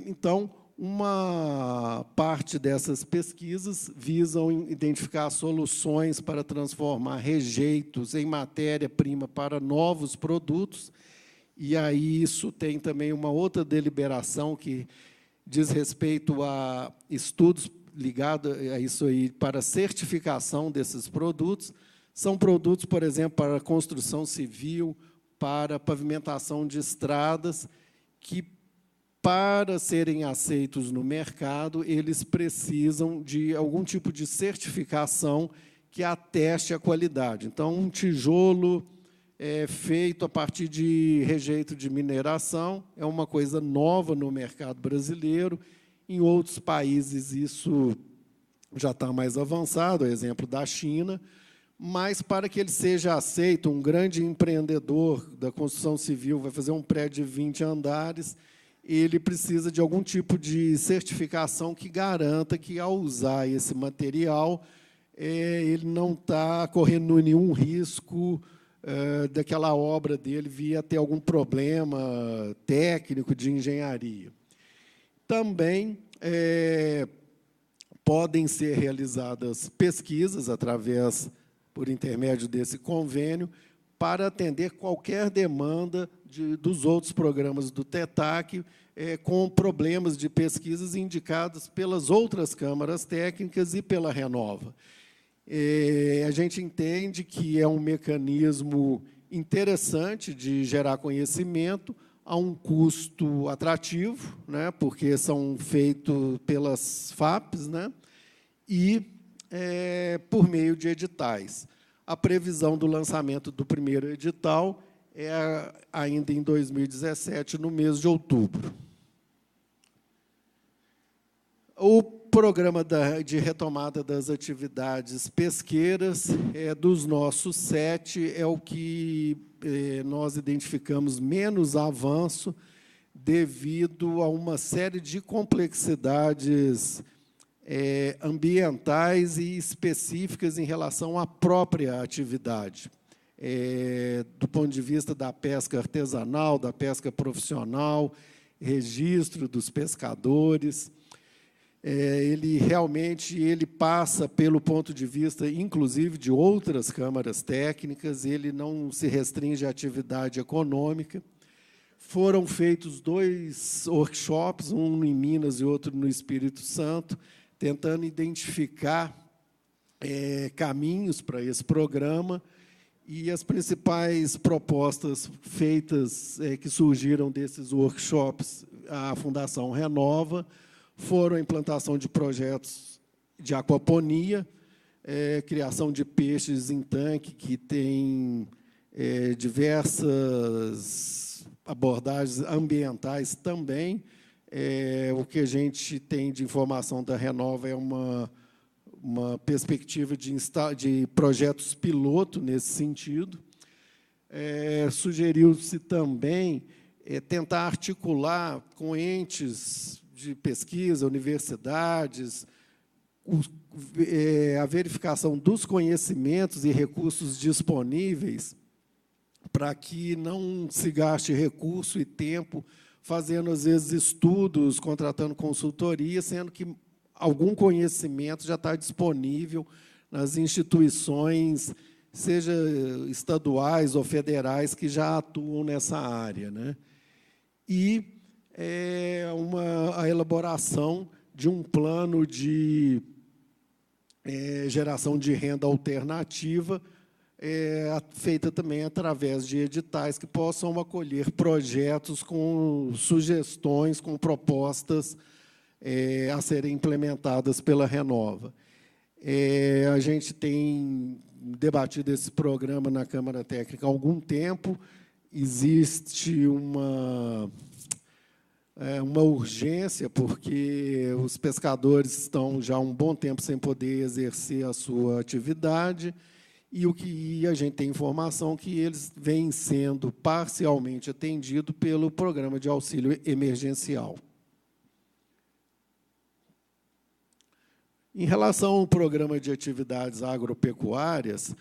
Então, uma parte dessas pesquisas visam identificar soluções para transformar rejeitos em matéria-prima para novos produtos, e aí isso tem também uma outra deliberação que diz respeito a estudos ligados a isso aí para certificação desses produtos. São produtos, por exemplo, para construção civil, para pavimentação de estradas, que, para serem aceitos no mercado, eles precisam de algum tipo de certificação que ateste a qualidade. Então, um tijolo feito a partir de rejeito de mineração é uma coisa nova no mercado brasileiro. Em outros países, isso já está mais avançado, exemplo da China, mas, para que ele seja aceito, um grande empreendedor da construção civil vai fazer um prédio de 20 andares, ele precisa de algum tipo de certificação que garanta que, ao usar esse material, ele não está correndo nenhum risco daquela obra dele vir a ter algum problema técnico de engenharia. Também podem ser realizadas pesquisas por intermédio desse convênio, para atender qualquer demanda dos outros programas do TETAC, com problemas de pesquisas indicados pelas outras câmaras técnicas e pela Renova. A gente entende que é um mecanismo interessante de gerar conhecimento a um custo atrativo, né, porque são feitos pelas FAPs, né, e por meio de editais. A previsão do lançamento do primeiro edital é ainda em 2017, no mês de outubro. O programa de retomada das atividades pesqueiras, dos nossos 7, é o que nós identificamos menos avanço, devido a uma série de complexidades ambientais e específicas em relação à própria atividade. Do ponto de vista da pesca artesanal, da pesca profissional, registro dos pescadores. Ele realmente passa pelo ponto de vista, inclusive, de outras câmaras técnicas, ele não se restringe à atividade econômica. Foram feitos 2 workshops, um em Minas e outro no Espírito Santo, tentando identificar caminhos para esse programa, e as principais propostas feitas, que surgiram desses workshops, a Fundação Renova, foram a implantação de projetos de aquaponia, criação de peixes em tanque, que tem diversas abordagens ambientais também. O que a gente tem de informação da Renova é uma perspectiva de projetos piloto nesse sentido. Sugeriu-se também tentar articular com entes de pesquisa, universidades, a verificação dos conhecimentos e recursos disponíveis, para que não se gaste recurso e tempo fazendo, às vezes, estudos, contratando consultoria, sendo que algum conhecimento já está disponível nas instituições, seja estaduais ou federais, que já atuam nessa área, né? E a elaboração de um plano de geração de renda alternativa, feita também através de editais que possam acolher projetos com sugestões, com propostas a serem implementadas pela Renova. A gente tem debatido esse programa na Câmara Técnica há algum tempo. Existe uma urgência, porque os pescadores estão já há um bom tempo sem poder exercer a sua atividade, e o que a gente tem informação que eles vêm sendo parcialmente atendidos pelo programa de auxílio emergencial. Em relação ao programa de atividades agropecuárias,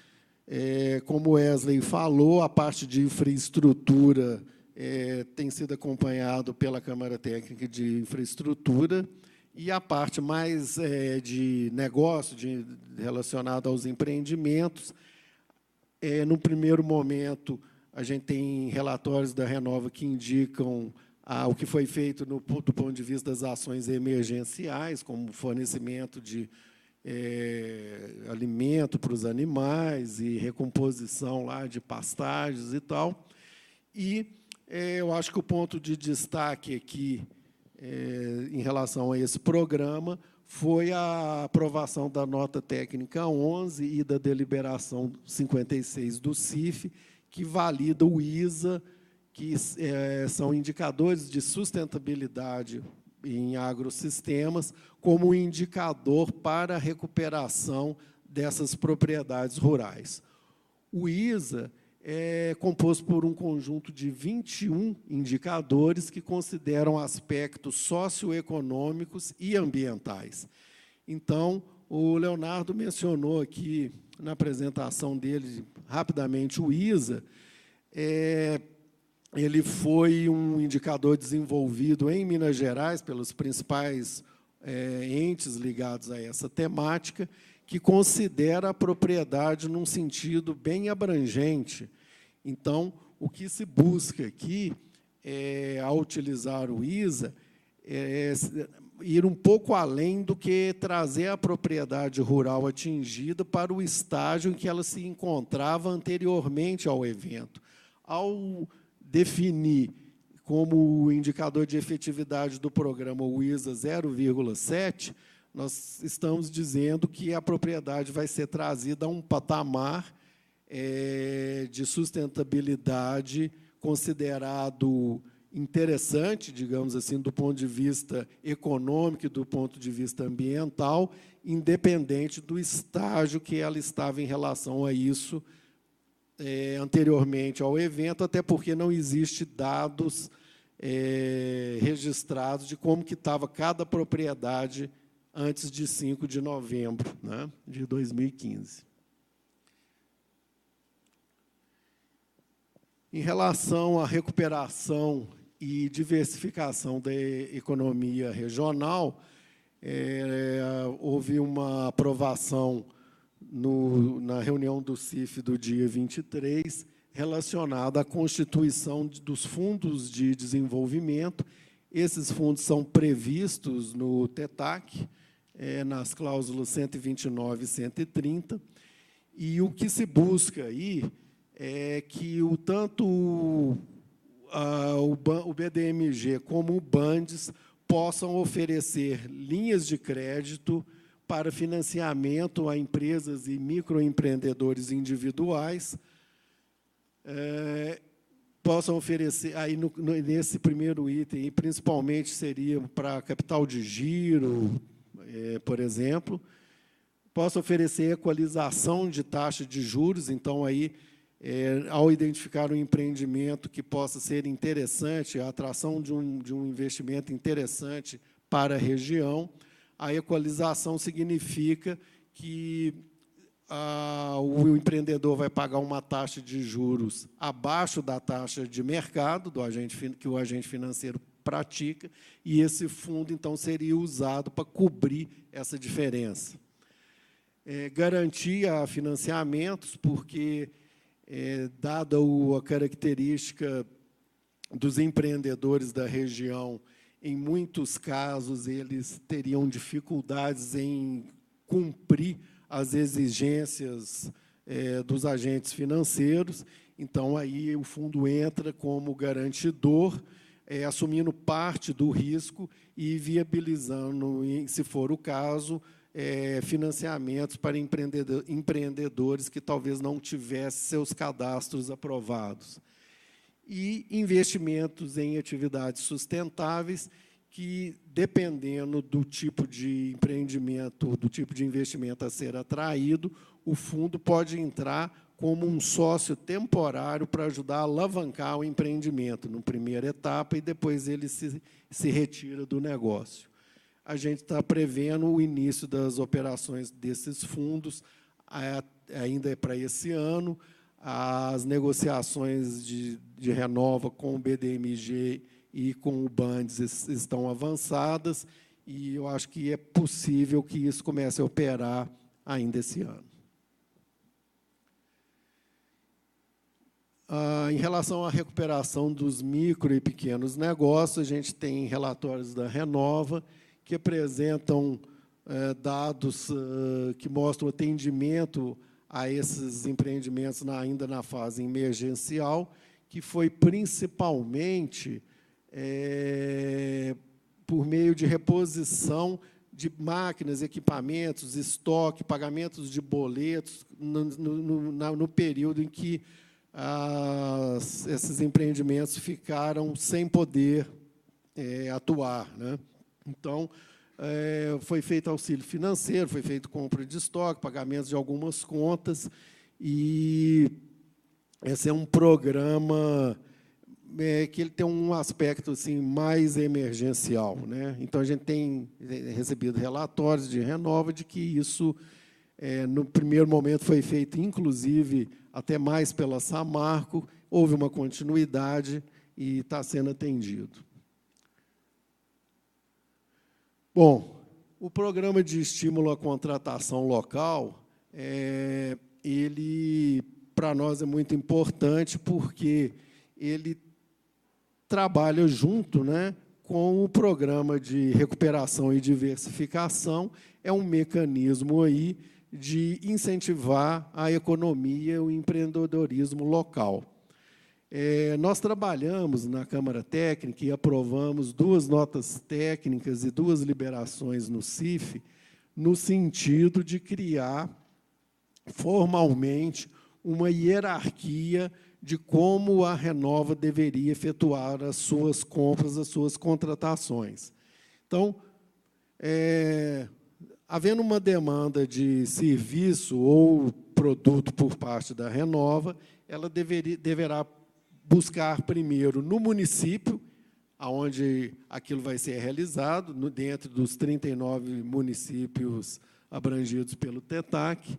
como o Wesley falou, a parte de infraestrutura tem sido acompanhado pela Câmara Técnica de Infraestrutura, e a parte mais de negócio, relacionada aos empreendimentos, no primeiro momento, a gente tem relatórios da Renova que indicam o que foi feito do ponto de vista das ações emergenciais, como fornecimento de alimento para os animais e recomposição lá de pastagens e tal. E eu acho que o ponto de destaque aqui, em relação a esse programa, foi a aprovação da nota técnica 11 e da deliberação 56 do CIF, que valida o ISA, que são indicadores de sustentabilidade em agrossistemas, como um indicador para a recuperação dessas propriedades rurais. O ISA é composto por um conjunto de 21 indicadores que consideram aspectos socioeconômicos e ambientais. Então, o Leonardo mencionou aqui, na apresentação dele, rapidamente, o ISA. Ele foi um indicador desenvolvido em Minas Gerais pelos principais entes ligados a essa temática, que considera a propriedade num sentido bem abrangente. Então, o que se busca aqui, ao utilizar o ISA, é ir um pouco além do que trazer a propriedade rural atingida para o estágio em que ela se encontrava anteriormente ao evento. Ao definir como indicador de efetividade do programa o ISA 0,7, nós estamos dizendo que a propriedade vai ser trazida a um patamar de sustentabilidade considerado interessante, digamos assim, do ponto de vista econômico e do ponto de vista ambiental, independente do estágio que ela estava em relação a isso anteriormente ao evento, até porque não existe dados registrados de como que estava cada propriedade antes de 5 de novembro, né, de 2015. Em relação à recuperação e diversificação da economia regional, houve uma aprovação na reunião do CIF do dia 23, relacionada à constituição dos fundos de desenvolvimento. Esses fundos são previstos no TETAC, nas cláusulas 129 e 130, e o que se busca aí é que tanto o BDMG como o BANDES possam oferecer linhas de crédito para financiamento a empresas e microempreendedores individuais, possam oferecer, aí nesse primeiro item, principalmente seria para capital de giro, por exemplo, possa oferecer equalização de taxa de juros. Então, aí, ao identificar um empreendimento que possa ser interessante, a atração de um investimento interessante para a região, a equalização significa que o empreendedor vai pagar uma taxa de juros abaixo da taxa de mercado que o agente financeiro pratica, e esse fundo, então, seria usado para cobrir essa diferença. Garantir financiamentos, porque, dada a característica dos empreendedores da região, em muitos casos, eles teriam dificuldades em cumprir as exigências dos agentes financeiros. Então, aí o fundo entra como garantidor, assumindo parte do risco e viabilizando, se for o caso, financiamentos para empreendedores que talvez não tivessem seus cadastros aprovados. E investimentos em atividades sustentáveis, que, dependendo do tipo de empreendimento, do tipo de investimento a ser atraído, o fundo pode entrar como um sócio temporário para ajudar a alavancar o empreendimento, na primeira etapa, e depois ele se retira do negócio. A gente está prevendo o início das operações desses fundos, ainda para esse ano. As negociações de renova com o BDMG e com o BANDES estão avançadas, e eu acho que é possível que isso comece a operar ainda esse ano. Em relação à recuperação dos micro e pequenos negócios, a gente tem relatórios da Renova que apresentam dados que mostram atendimento a esses empreendimentos ainda na fase emergencial, que foi principalmente por meio de reposição de máquinas, equipamentos, estoque, pagamentos de boletos, no período em que esses empreendimentos ficaram sem poder atuar, né? Então, foi feito auxílio financeiro, foi feito compra de estoque, pagamentos de algumas contas, e esse é um programa que ele tem um aspecto assim, mais emergencial, né? Então, a gente tem recebido relatórios de Renova de que isso, no primeiro momento, foi feito, inclusive, até mais pela Samarco, houve uma continuidade e está sendo atendido. Bom, o programa de estímulo à contratação local, ele, para nós, é muito importante, porque ele trabalha junto, né, com o programa de recuperação e diversificação, é um mecanismo aí de incentivar a economia e o empreendedorismo local. Nós trabalhamos na Câmara Técnica e aprovamos 2 notas técnicas e 2 liberações no CIF, no sentido de criar formalmente uma hierarquia de como a Renova deveria efetuar as suas compras, as suas contratações. Então, havendo uma demanda de serviço ou produto por parte da Renova, ela deverá buscar primeiro no município, onde aquilo vai ser realizado, dentro dos 39 municípios abrangidos pelo TETAC,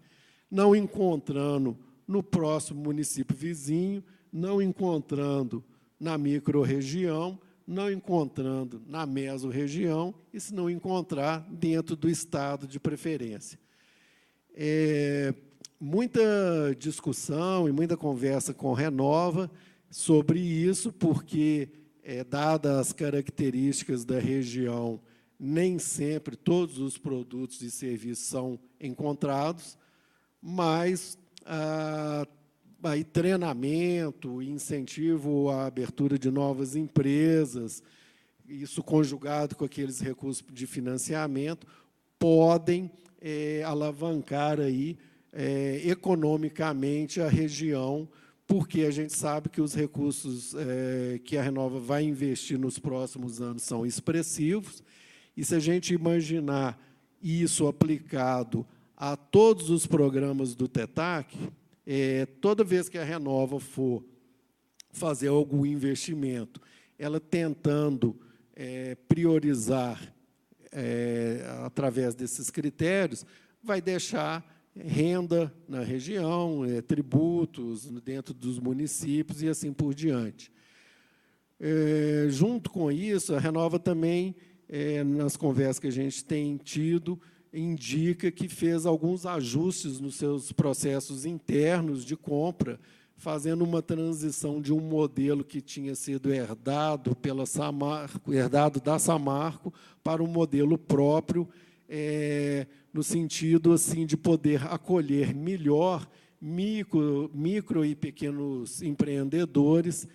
não encontrando no próximo município vizinho, não encontrando na microrregião, não encontrando na mesorregião, e se não encontrar dentro do estado de preferência. Muita discussão e muita conversa com Renova sobre isso, porque, dadas as características da região, nem sempre todos os produtos e serviços são encontrados, mas aí, treinamento, incentivo à abertura de novas empresas, isso conjugado com aqueles recursos de financiamento, podem alavancar aí, economicamente a região, porque a gente sabe que os recursos que a Renova vai investir nos próximos anos são expressivos, e se a gente imaginar isso aplicado a todos os programas do TETAC, toda vez que a Renova for fazer algum investimento, ela tentando priorizar através desses critérios, vai deixar renda na região, tributos dentro dos municípios e assim por diante. Junto com isso, a Renova também, nas conversas que a gente tem tido, indica que fez alguns ajustes nos seus processos internos de compra, fazendo uma transição de um modelo que tinha sido herdado da Samarco para um modelo próprio, no sentido assim de poder acolher melhor micro e pequenos empreendedores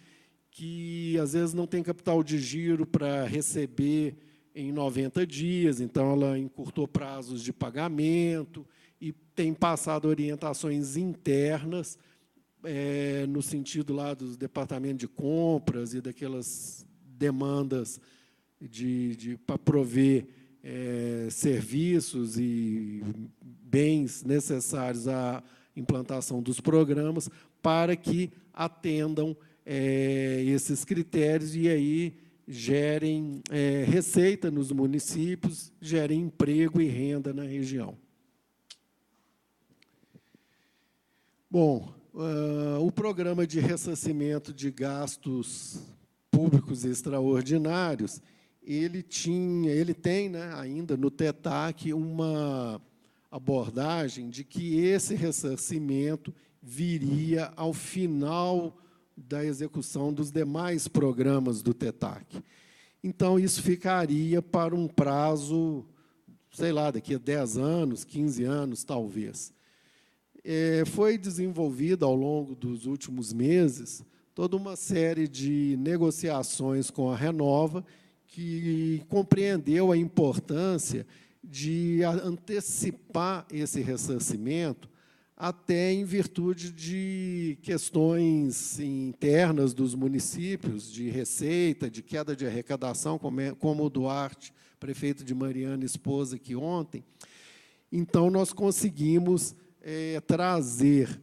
que às vezes não têm capital de giro para receber em 90 dias, então ela encurtou prazos de pagamento e tem passado orientações internas no sentido lá dos departamentos de compras e daquelas demandas para prover serviços e bens necessários à implantação dos programas para que atendam esses critérios e aí gerem receita nos municípios, gerem emprego e renda na região. Bom, o programa de ressarcimento de gastos públicos extraordinários, ele tem, né, ainda no TETAC uma abordagem de que esse ressarcimento viria ao final da execução dos demais programas do TETAC. Então, isso ficaria para um prazo sei lá, daqui a 10 anos, 15 anos, talvez. Foi desenvolvida, ao longo dos últimos meses, toda uma série de negociações com a Renova, que compreendeu a importância de antecipar esse ressarcimento, até em virtude de questões internas dos municípios, de receita, de queda de arrecadação, como o Duarte, prefeito de Mariana, expôs aqui ontem. Então, nós conseguimos trazer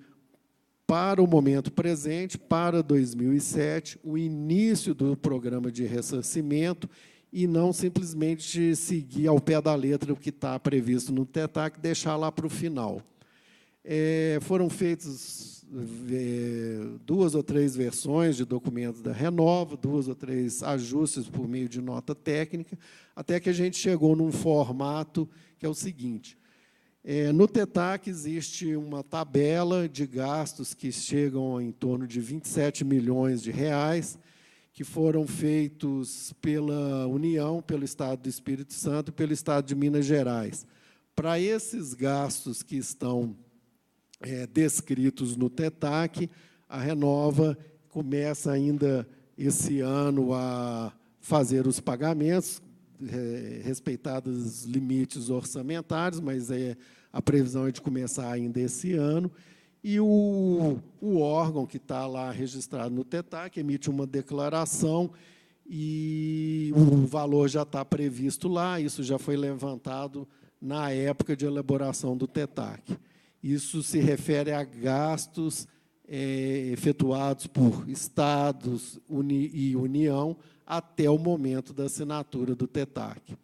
para o momento presente, para 2007, o início do programa de ressarcimento, e não simplesmente seguir ao pé da letra o que está previsto no TETAC, deixar lá para o final. Foram feitas 2 ou 3 versões de documentos da Renova, 2 ou 3 ajustes por meio de nota técnica, até que a gente chegou num formato que é o seguinte: no TETAC existe uma tabela de gastos que chegam em torno de 27 milhões de reais, que foram feitos pela União, pelo Estado do Espírito Santo e pelo Estado de Minas Gerais. Para esses gastos que estão descritos no TETAC, a Renova começa ainda esse ano a fazer os pagamentos, respeitados os limites orçamentários, mas a previsão é de começar ainda esse ano. E o órgão que está lá registrado no TETAC emite uma declaração e o valor já está previsto lá, isso já foi levantado na época de elaboração do TETAC. Isso se refere a gastos efetuados por estados e União até o momento da assinatura do TETAC.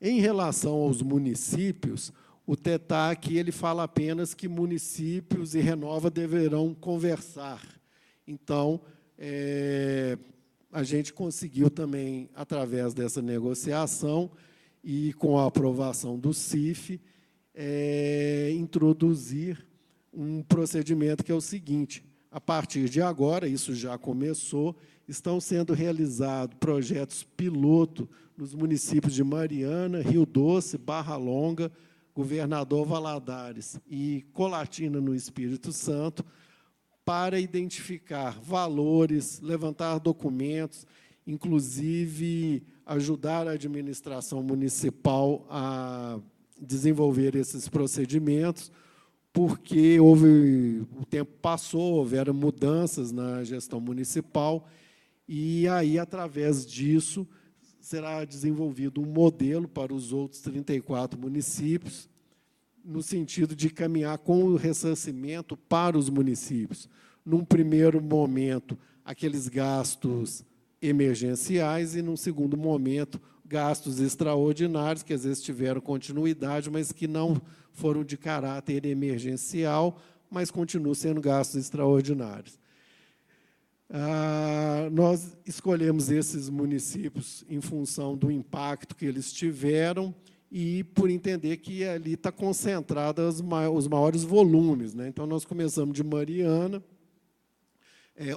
Em relação aos municípios, o TETAC ele fala apenas que municípios e Renova deverão conversar. Então, a gente conseguiu também, através dessa negociação e com a aprovação do CIF, introduzir um procedimento que é o seguinte: a partir de agora, isso já começou, estão sendo realizados projetos piloto nos municípios de Mariana, Rio Doce, Barra Longa, Governador Valadares e Colatina, no Espírito Santo, para identificar valores, levantar documentos, inclusive ajudar a administração municipal a desenvolver esses procedimentos, porque o tempo passou, houveram mudanças na gestão municipal, e aí, através disso, será desenvolvido um modelo para os outros 34 municípios, no sentido de caminhar com o ressarcimento para os municípios. Num primeiro momento, aqueles gastos emergenciais, e, num segundo momento, gastos extraordinários, que às vezes tiveram continuidade, mas que não foram de caráter emergencial, mas continuam sendo gastos extraordinários. Nós escolhemos esses municípios em função do impacto que eles tiveram e por entender que ali está concentrado os maiores volumes, né? Então, nós começamos de Mariana,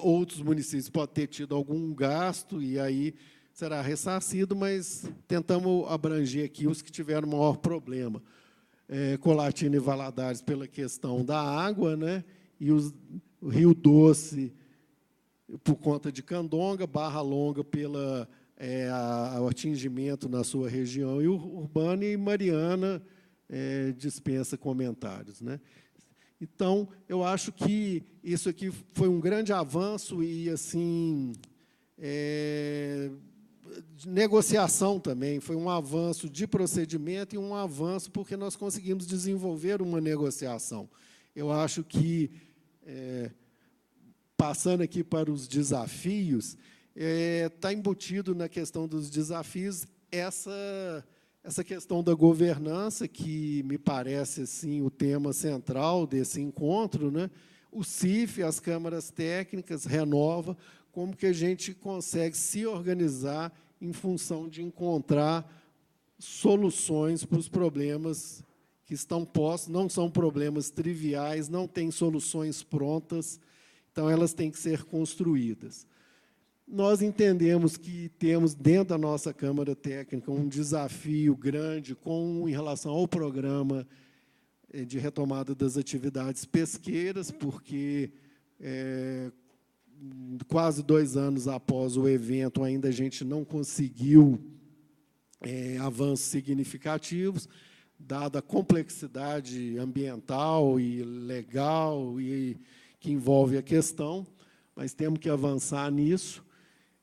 outros municípios podem ter tido algum gasto e aí será ressarcido, mas tentamos abranger aqui os que tiveram maior problema. Colatina e Valadares pela questão da água, né? E o Rio Doce por conta de Candonga, Barra Longa pelo atingimento na sua região, e Urbana e Mariana dispensa comentários, né? Então, eu acho que isso aqui foi um grande avanço e, assim, de negociação também, foi um avanço de procedimento e um avanço porque nós conseguimos desenvolver uma negociação. Eu acho que, passando aqui para os desafios, está embutido na questão dos desafios essa questão da governança, que me parece assim, o tema central desse encontro, né? O CIF, as câmaras técnicas, Renova, como que a gente consegue se organizar em função de encontrar soluções para os problemas que estão postos. Não são problemas triviais, não têm soluções prontas, então elas têm que ser construídas. Nós entendemos que temos, dentro da nossa Câmara Técnica, um desafio grande em relação ao programa de retomada das atividades pesqueiras, porque quase 2 anos após o evento, ainda a gente não conseguiu avanços significativos, dada a complexidade ambiental e legal que envolve a questão, mas temos que avançar nisso.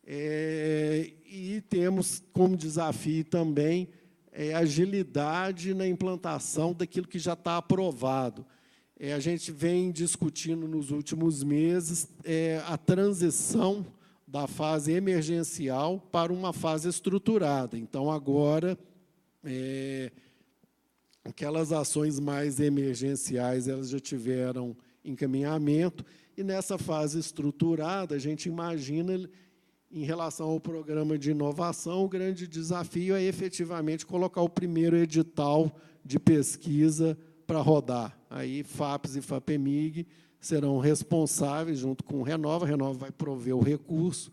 E temos como desafio também agilidade na implantação daquilo que já está aprovado. A gente vem discutindo nos últimos meses a transição da fase emergencial para uma fase estruturada. Então, agora, aquelas ações mais emergenciais elas já tiveram encaminhamento, e nessa fase estruturada, a gente imagina, em relação ao programa de inovação, o grande desafio é efetivamente colocar o primeiro edital de pesquisa para rodar. Aí FAPES e FAPEMIG serão responsáveis, junto com o Renova. A Renova vai prover o recurso.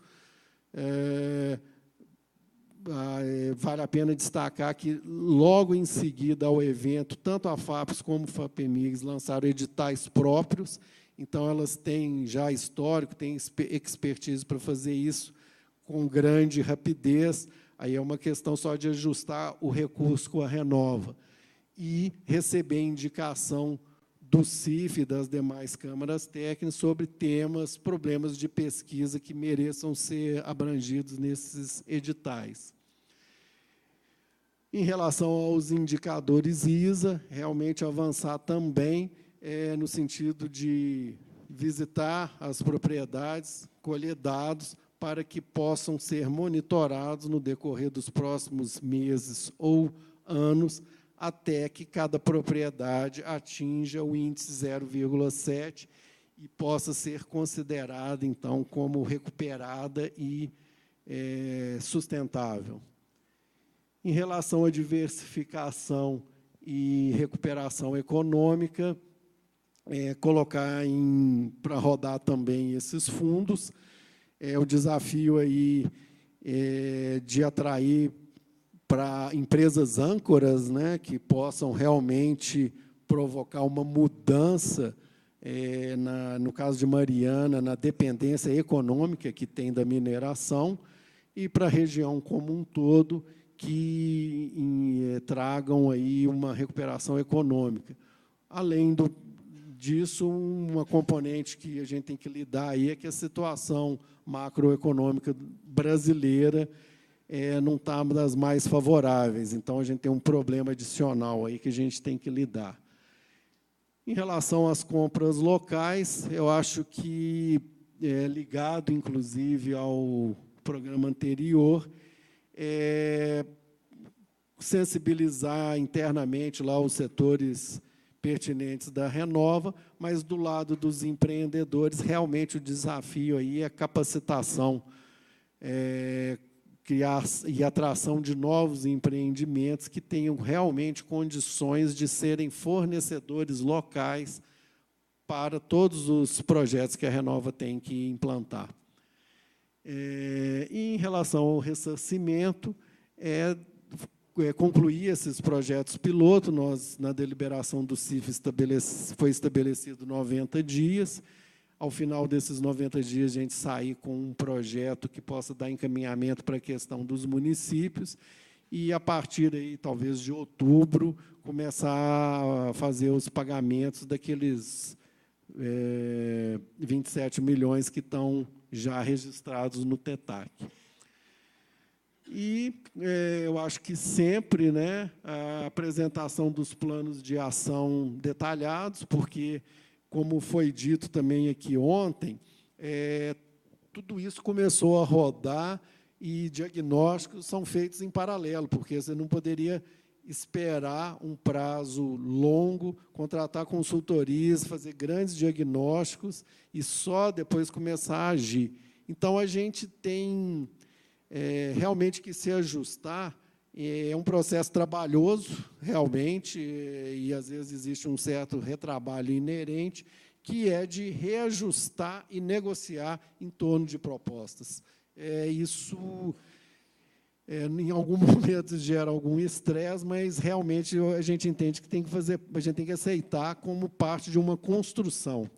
Vale a pena destacar que, logo em seguida ao evento, tanto a FAPES como o FAPEMIG lançaram editais próprios, então elas têm já histórico, têm expertise para fazer isso com grande rapidez. Aí é uma questão só de ajustar o recurso com a Renova e receber indicação do CIF e das demais câmaras técnicas sobre temas, problemas de pesquisa que mereçam ser abrangidos nesses editais. Em relação aos indicadores ISA, realmente avançar também no sentido de visitar as propriedades, colher dados, para que possam ser monitorados no decorrer dos próximos meses ou anos, até que cada propriedade atinja o índice 0,7 e possa ser considerada, então, como recuperada e sustentável. Em relação à diversificação e recuperação econômica, colocar para rodar também esses fundos. O desafio aí de atrair para empresas âncoras, né, que possam realmente provocar uma mudança, no caso de Mariana, na dependência econômica que tem da mineração, e para a região como um todo, que tragam aí uma recuperação econômica. Além disso, uma componente que a gente tem que lidar aí é que a situação macroeconômica brasileira não está das mais favoráveis. Então, a gente tem um problema adicional aí que a gente tem que lidar. Em relação às compras locais, eu acho que, ligado, inclusive, ao programa anterior, sensibilizar internamente lá os setores pertinentes da Renova, mas, do lado dos empreendedores, realmente o desafio aí é a capacitação, criar e atração de novos empreendimentos que tenham realmente condições de serem fornecedores locais para todos os projetos que a Renova tem que implantar. E, em relação ao ressarcimento, concluir esses projetos piloto. Nós, na deliberação do CIF, foi estabelecido 90 dias. Ao final desses 90 dias, a gente sair com um projeto que possa dar encaminhamento para a questão dos municípios e, a partir aí, talvez de outubro, começar a fazer os pagamentos daqueles 27 milhões que estão já registrados no TETAC. E eu acho que sempre, né, a apresentação dos planos de ação detalhados, porque, como foi dito também aqui ontem, tudo isso começou a rodar e diagnósticos são feitos em paralelo, porque você não poderia esperar um prazo longo, contratar consultorias, fazer grandes diagnósticos e só depois começar a agir. Então, a gente tem realmente que se ajustar. É um processo trabalhoso, realmente, e, às vezes, existe um certo retrabalho inerente, que é de reajustar e negociar em torno de propostas. Isso, em algum momento, gera algum estresse, mas realmente a gente entende que a gente tem que aceitar como parte de uma construção.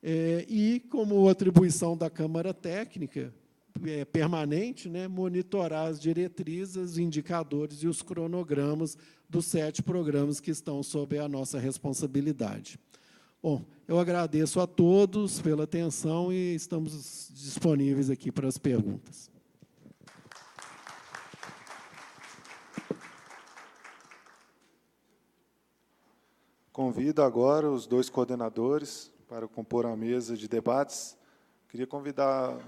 E, como atribuição da Câmara Técnica permanente, né, monitorar as diretrizes, os indicadores e os cronogramas dos 7 programas que estão sob a nossa responsabilidade. Bom, eu agradeço a todos pela atenção e estamos disponíveis aqui para as perguntas. Convido agora os 2 coordenadores para compor a mesa de debates. Queria convidar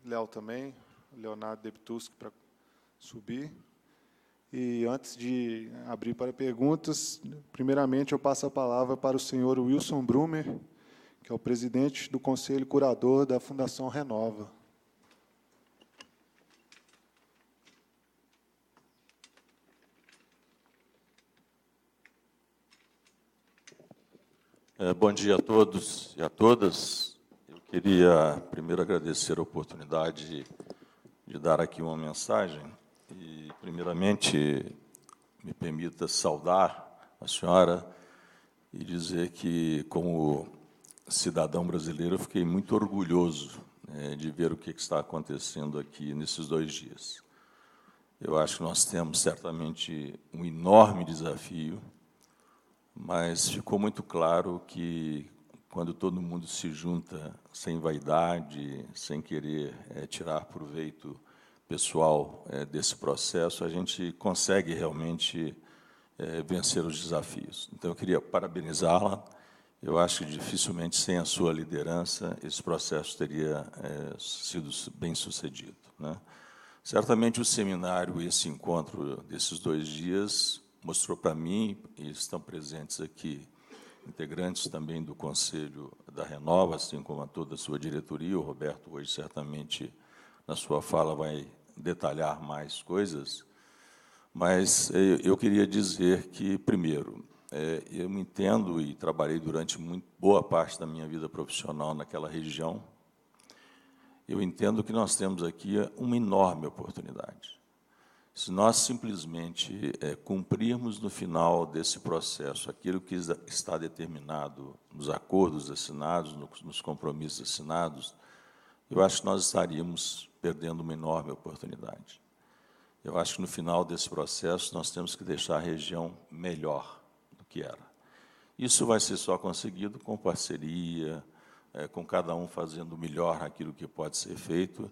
o Léo também, o Leonardo Deptuski, para subir. E, antes de abrir para perguntas, primeiramente, eu passo a palavra para o senhor Wilson Brumer, que é o presidente do Conselho Curador da Fundação Renova. Bom dia a todos e a todas. Eu queria primeiro agradecer a oportunidade de dar aqui uma mensagem e, primeiramente, me permita saudar a senhora e dizer que, como cidadão brasileiro, eu fiquei muito orgulhoso de ver o que está acontecendo aqui nesses 2 dias. Eu acho que nós temos, certamente, um enorme desafio, mas ficou muito claro que, quando todo mundo se junta sem vaidade, sem querer tirar proveito pessoal desse processo, a gente consegue realmente vencer os desafios. Então, eu queria parabenizá-la. Eu acho que, dificilmente, sem a sua liderança, esse processo teria sido bem-sucedido, né? Certamente, o seminário, esse encontro desses 2 dias, mostrou para mim, e estão presentes aqui integrantes também do Conselho da Renova, assim como a toda a sua diretoria. O Roberto, hoje, certamente, na sua fala, vai detalhar mais coisas, mas eu queria dizer que, primeiro, eu me entendo e trabalhei durante boa parte da minha vida profissional naquela região. Eu entendo que nós temos aqui uma enorme oportunidade. Se nós simplesmente cumprirmos no final desse processo aquilo que está determinado nos acordos assinados, nos compromissos assinados, eu acho que nós estaríamos perdendo uma enorme oportunidade. Eu acho que, no final desse processo, nós temos que deixar a região melhor do que era. Isso vai ser só conseguido com parceria, com cada um fazendo melhor aquilo que pode ser feito.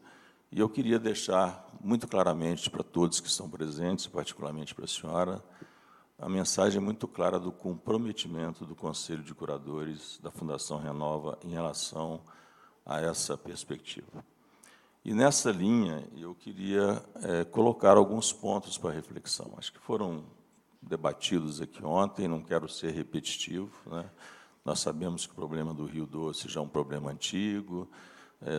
E eu queria deixar muito claramente para todos que estão presentes, particularmente para a senhora, a mensagem muito clara do comprometimento do Conselho de Curadores da Fundação Renova em relação a essa perspectiva. E, nessa linha, eu queria colocar alguns pontos para reflexão. Acho que foram debatidos aqui ontem, não quero ser repetitivo, né? Nós sabemos que o problema do Rio Doce já é um problema antigo,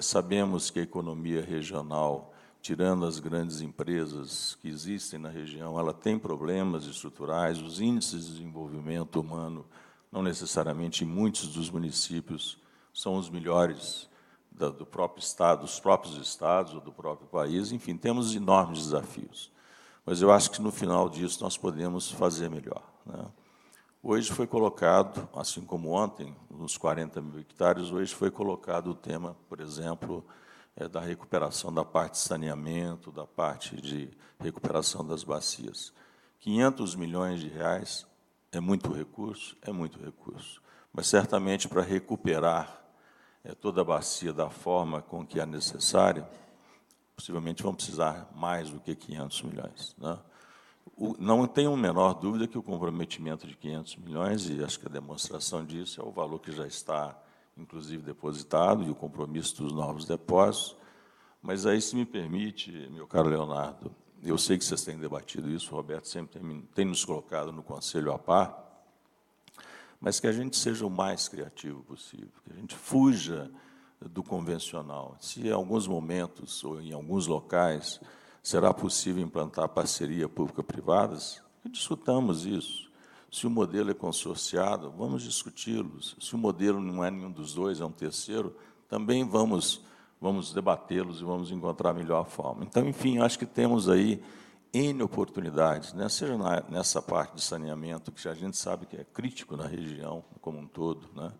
sabemos que a economia regional, tirando as grandes empresas que existem na região, ela tem problemas estruturais, os índices de desenvolvimento humano, não necessariamente em muitos dos municípios, são os melhores do próprio Estado, dos próprios estados ou do próprio país. Enfim, temos enormes desafios. Mas eu acho que, no final disso, nós podemos fazer melhor, né? Hoje foi colocado, assim como ontem, nos 40 mil hectares, hoje foi colocado o tema, por exemplo, da recuperação da parte de saneamento, da parte de recuperação das bacias. 500 milhões de reais é muito recurso, mas, certamente, para recuperar toda a bacia da forma com que é necessária, possivelmente vão precisar mais do que 500 milhões, né? Não tenho a menor dúvida que o comprometimento de 500 milhões, e acho que a demonstração disso é o valor que já está, inclusive, depositado, e o compromisso dos novos depósitos. Mas, aí, se me permite, meu caro Leonardo, eu sei que vocês têm debatido isso, o Roberto sempre tem nos colocado no Conselho a par, mas que a gente seja o mais criativo possível, que a gente fuja do convencional. Se, em alguns momentos ou em alguns locais, será possível implantar parceria pública-privadas, discutamos isso. Se o modelo é consorciado, vamos discuti-los. Se o modelo não é nenhum dos dois, é um terceiro, também vamos vamos debatê-los e vamos encontrar a melhor forma. Então, enfim, acho que temos aí N oportunidades, né? Seja nessa parte de saneamento, que a gente sabe que é crítico na região como um todo, né?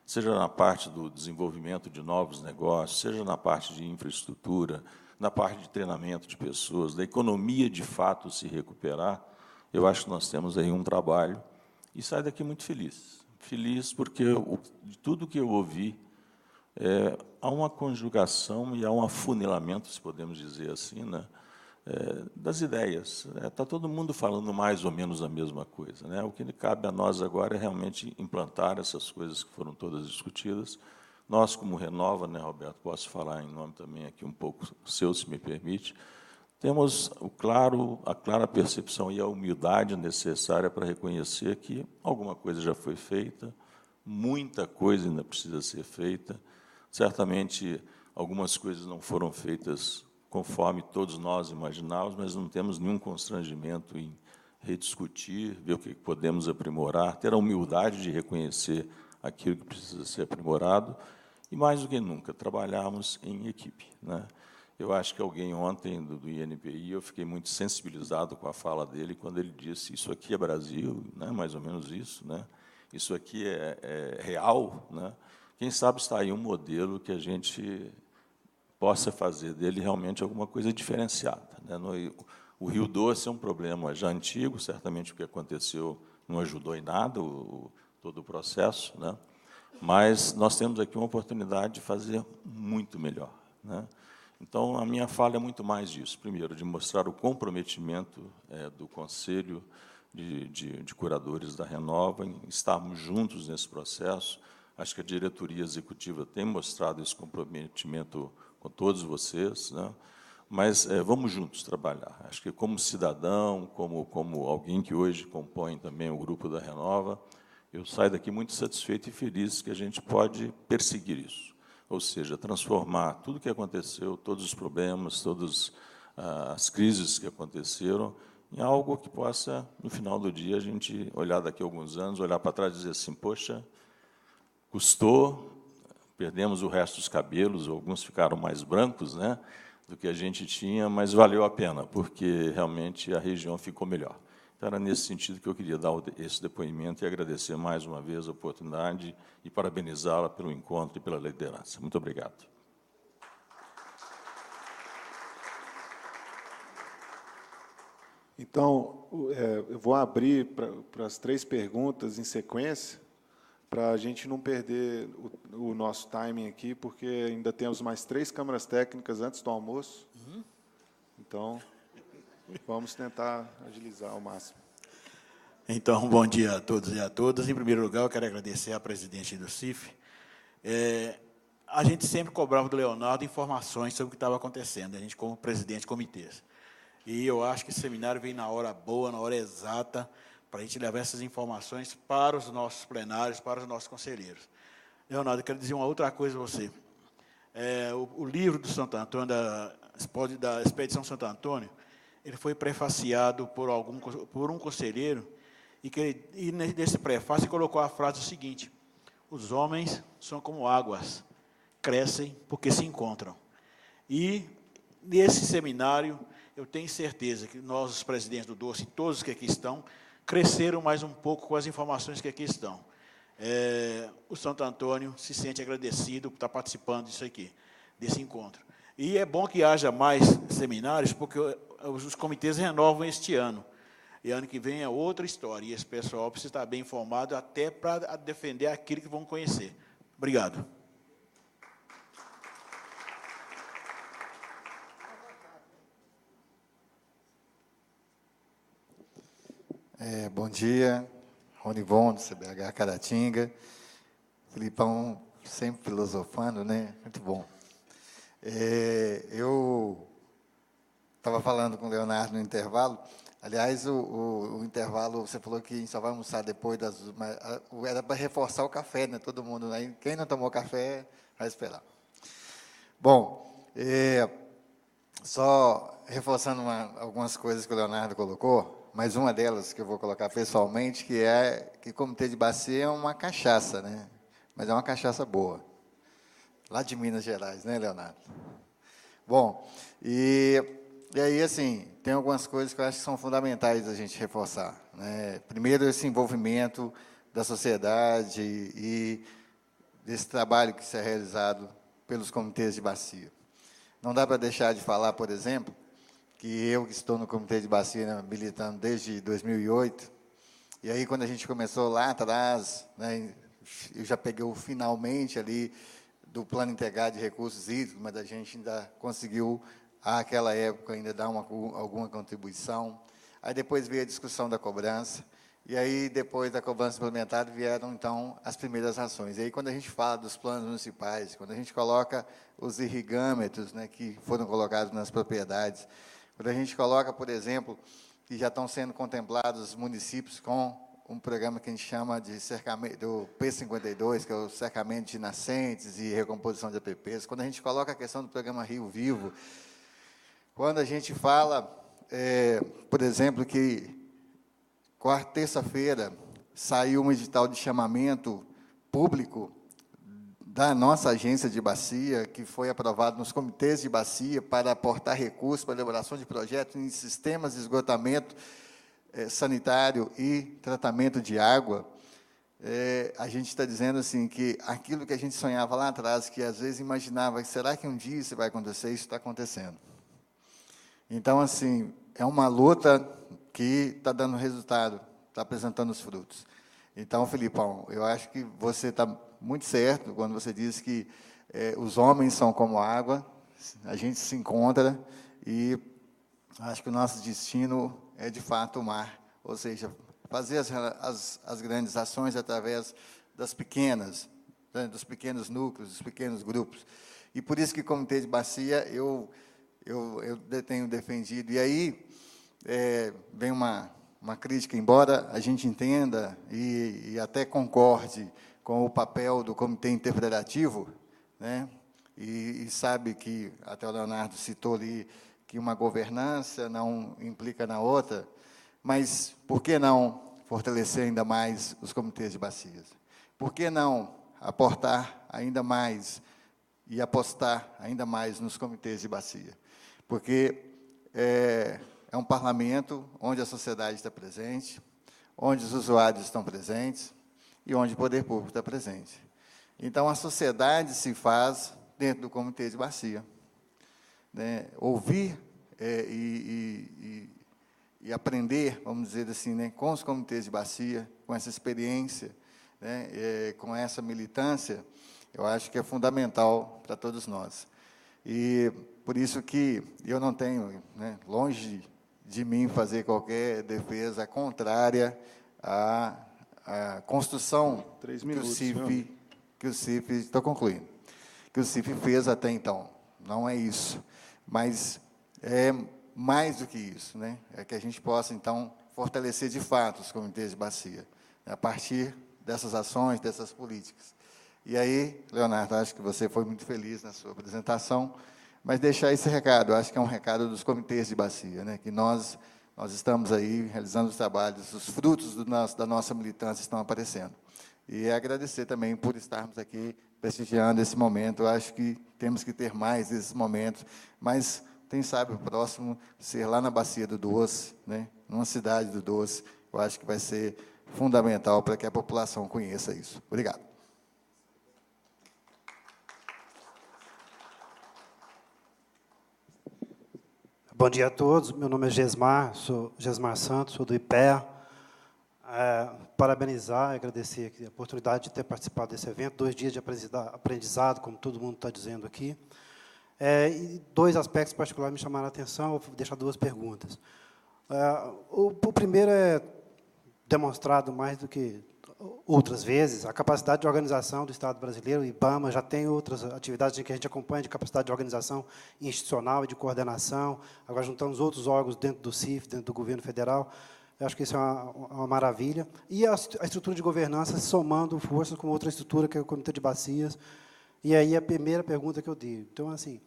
Seja na parte do desenvolvimento de novos negócios, seja na parte de infraestrutura, na parte de treinamento de pessoas, da economia de fato se recuperar. Eu acho que nós temos aí um trabalho e saio daqui muito feliz. Feliz porque de tudo que eu ouvi, há uma conjugação e há um afunilamento, se podemos dizer assim, né, das ideias. Está todo mundo falando mais ou menos a mesma coisa, né? O que cabe a nós agora é realmente implantar essas coisas que foram todas discutidas. Nós, como Renova, né, Roberto, posso falar em nome também aqui um pouco seu, se me permite, temos a clara percepção e a humildade necessária para reconhecer que alguma coisa já foi feita, muita coisa ainda precisa ser feita. Certamente, algumas coisas não foram feitas conforme todos nós imaginávamos, mas não temos nenhum constrangimento em rediscutir, ver o que podemos aprimorar, ter a humildade de reconhecer aquilo que precisa ser aprimorado e, mais do que nunca, trabalharmos em equipe, né? Eu acho que alguém ontem do INPI, eu fiquei muito sensibilizado com a fala dele quando ele disse: isso aqui é Brasil, né? Mais ou menos isso, né? Isso aqui é real, né? Quem sabe está aí um modelo que a gente possa fazer dele realmente alguma coisa diferenciada, né? O Rio Doce é um problema já antigo, certamente o que aconteceu não ajudou em nada todo o processo, né? Mas nós temos aqui uma oportunidade de fazer muito melhor, né? Então, a minha fala é muito mais disso. Primeiro, de mostrar o comprometimento do Conselho de Curadores da Renova, em estarmos juntos nesse processo. Acho que a diretoria executiva tem mostrado esse comprometimento com todos vocês, né? Mas vamos juntos trabalhar. Acho que, como cidadão, como alguém que hoje compõe também o grupo da Renova, eu saio daqui muito satisfeito e feliz que a gente pode perseguir isso. Ou seja, transformar tudo o que aconteceu, todos os problemas, todas as crises que aconteceram, em algo que possa, no final do dia, a gente olhar daqui a alguns anos, olhar para trás e dizer assim: poxa, custou, perdemos o resto dos cabelos, alguns ficaram mais brancos, né, do que a gente tinha, mas valeu a pena, porque realmente a região ficou melhor. Então, era nesse sentido que eu queria dar esse depoimento e agradecer mais uma vez a oportunidade e parabenizá-la pelo encontro e pela liderança. Muito obrigado. Então, eu vou abrir para as 3 perguntas em sequência, para a gente não perder o nosso timing aqui, porque ainda temos mais 3 câmaras técnicas antes do almoço. Então, vamos tentar agilizar ao máximo. Então, bom dia a todos e a todas. Em primeiro lugar, eu quero agradecer à presidente do CIF. A gente sempre cobrava do Leonardo informações sobre o que estava acontecendo, a gente como presidente de comitês. E eu acho que esse seminário veio na hora boa, na hora exata, para a gente levar essas informações para os nossos plenários, para os nossos conselheiros. Leonardo, eu quero dizer uma outra coisa a você. O livro do Santo Antônio, da Expedição Santo Antônio, ele foi prefaciado por um conselheiro, e nesse prefácio colocou a frase seguinte: os homens são como águas, crescem porque se encontram. E, nesse seminário, eu tenho certeza que nós, os presidentes do Doce, todos que aqui estão, cresceram mais um pouco com as informações que aqui estão. O Santo Antônio se sente agradecido por estar participando disso aqui, desse encontro. E é bom que haja mais seminários, porque os comitês renovam este ano. E ano que vem é outra história. E esse pessoal precisa estar bem informado até para defender aquilo que vão conhecer. Obrigado. Bom dia, Ronivon, do CBH Caratinga. Filipão, sempre filosofando, né? Muito bom. Eu estava falando com o Leonardo no intervalo. Aliás, o intervalo, você falou que só vai almoçar depois era para reforçar o café, né? Todo mundo, né? Quem não tomou café, vai esperar. Bom, só reforçando algumas coisas que o Leonardo colocou, mas uma delas que eu vou colocar pessoalmente, que é que o Comitê de Bacia é uma cachaça, né? Mas é uma cachaça boa. lá de Minas Gerais, né, Leonardo? Bom, e aí, assim, tem algumas coisas que eu acho que são fundamentais a gente reforçar, né? Primeiro, esse envolvimento da sociedade e desse trabalho que é realizado pelos comitês de bacia. Não dá para deixar de falar, por exemplo, que eu que estou no comitê de bacia, né, militando desde 2008, e aí quando a gente começou lá atrás, né, eu já peguei o finalmente ali do Plano Integrado de Recursos Hídricos, mas a gente ainda conseguiu, àquela época, ainda dar alguma contribuição. Aí depois veio a discussão da cobrança, e aí, depois da cobrança implementada, vieram, então, as primeiras ações. E aí, quando a gente fala dos planos municipais, quando a gente coloca os irrigâmetros, né, que foram colocados nas propriedades, quando a gente coloca, por exemplo, que já estão sendo contemplados os municípios com um programa que a gente chama de cercamento, do P52, que é o cercamento de nascentes e recomposição de APPs, quando a gente coloca a questão do programa Rio Vivo, quando a gente fala, por exemplo, que quarta, terça-feira, saiu um edital de chamamento público da nossa agência de bacia, que foi aprovado nos comitês de bacia para aportar recursos para a elaboração de projetos em sistemas de esgotamento sanitário e tratamento de água. A gente está dizendo assim que aquilo que a gente sonhava lá atrás, que às vezes imaginava, será que um dia isso vai acontecer? Isso está acontecendo. Então, assim, é uma luta que está dando resultado, está apresentando os frutos. Então, Felipão, eu acho que você está muito certo quando você diz que os homens são como água, a gente se encontra e acho que o nosso destino é, de fato, o mar, ou seja, fazer as grandes ações através das pequenas, né, dos pequenos núcleos, dos pequenos grupos. E por isso que, como comitê de bacia, eu tenho defendido. E aí, vem uma crítica, embora a gente entenda e até concorde com o papel do comitê interpretativo, né, e sabe que, até o Leonardo citou ali, que uma governança não implica na outra, mas por que não fortalecer ainda mais os comitês de bacias? Por que não aportar ainda mais e apostar ainda mais nos comitês de bacia? Porque é um parlamento onde a sociedade está presente, onde os usuários estão presentes e onde o poder público está presente. Então, a sociedade se faz dentro do comitê de bacia, né? Ouvir e aprender, vamos dizer assim, né, com os comitês de bacia, com essa experiência, né, com essa militância, eu acho que é fundamental para todos nós. E por isso que eu não tenho, né, longe de mim fazer qualquer defesa contrária à construção que o CIF, estou concluindo, que o CIF fez até então. Não é isso, mas é mais do que isso, né? É que a gente possa, então, fortalecer de fato os comitês de bacia, a partir dessas ações, dessas políticas. E aí, Leonardo, acho que você foi muito feliz na sua apresentação, mas deixar esse recado, acho que é um recado dos comitês de bacia, né? Que nós estamos aí realizando os trabalhos, os frutos da nossa militância estão aparecendo. E agradecer também por estarmos aqui prestigiando esse momento. Eu acho que temos que ter mais desses momentos, mas quem sabe o próximo ser lá na Bacia do Doce, né, numa cidade do Doce, eu acho que vai ser fundamental para que a população conheça isso. Obrigado. Bom dia a todos. Meu nome é Gesmar, sou Gesmar Santos, sou do IPEA. Parabenizar e agradecer aqui a oportunidade de ter participado desse evento, 2 dias de aprendizado, como todo mundo está dizendo aqui. E 2 aspectos particulares me chamaram a atenção, vou deixar 2 perguntas. O primeiro é demonstrado mais do que outras vezes, a capacidade de organização do Estado brasileiro. O IBAMA já tem outras atividades que a gente acompanha de capacidade de organização institucional e de coordenação. Agora juntamos outros órgãos dentro do CIF, dentro do governo federal. Eu acho que isso é uma maravilha. E a estrutura de governança somando forças com outra estrutura, que é o Comitê de Bacias. E aí a primeira pergunta que eu digo. Então, assim,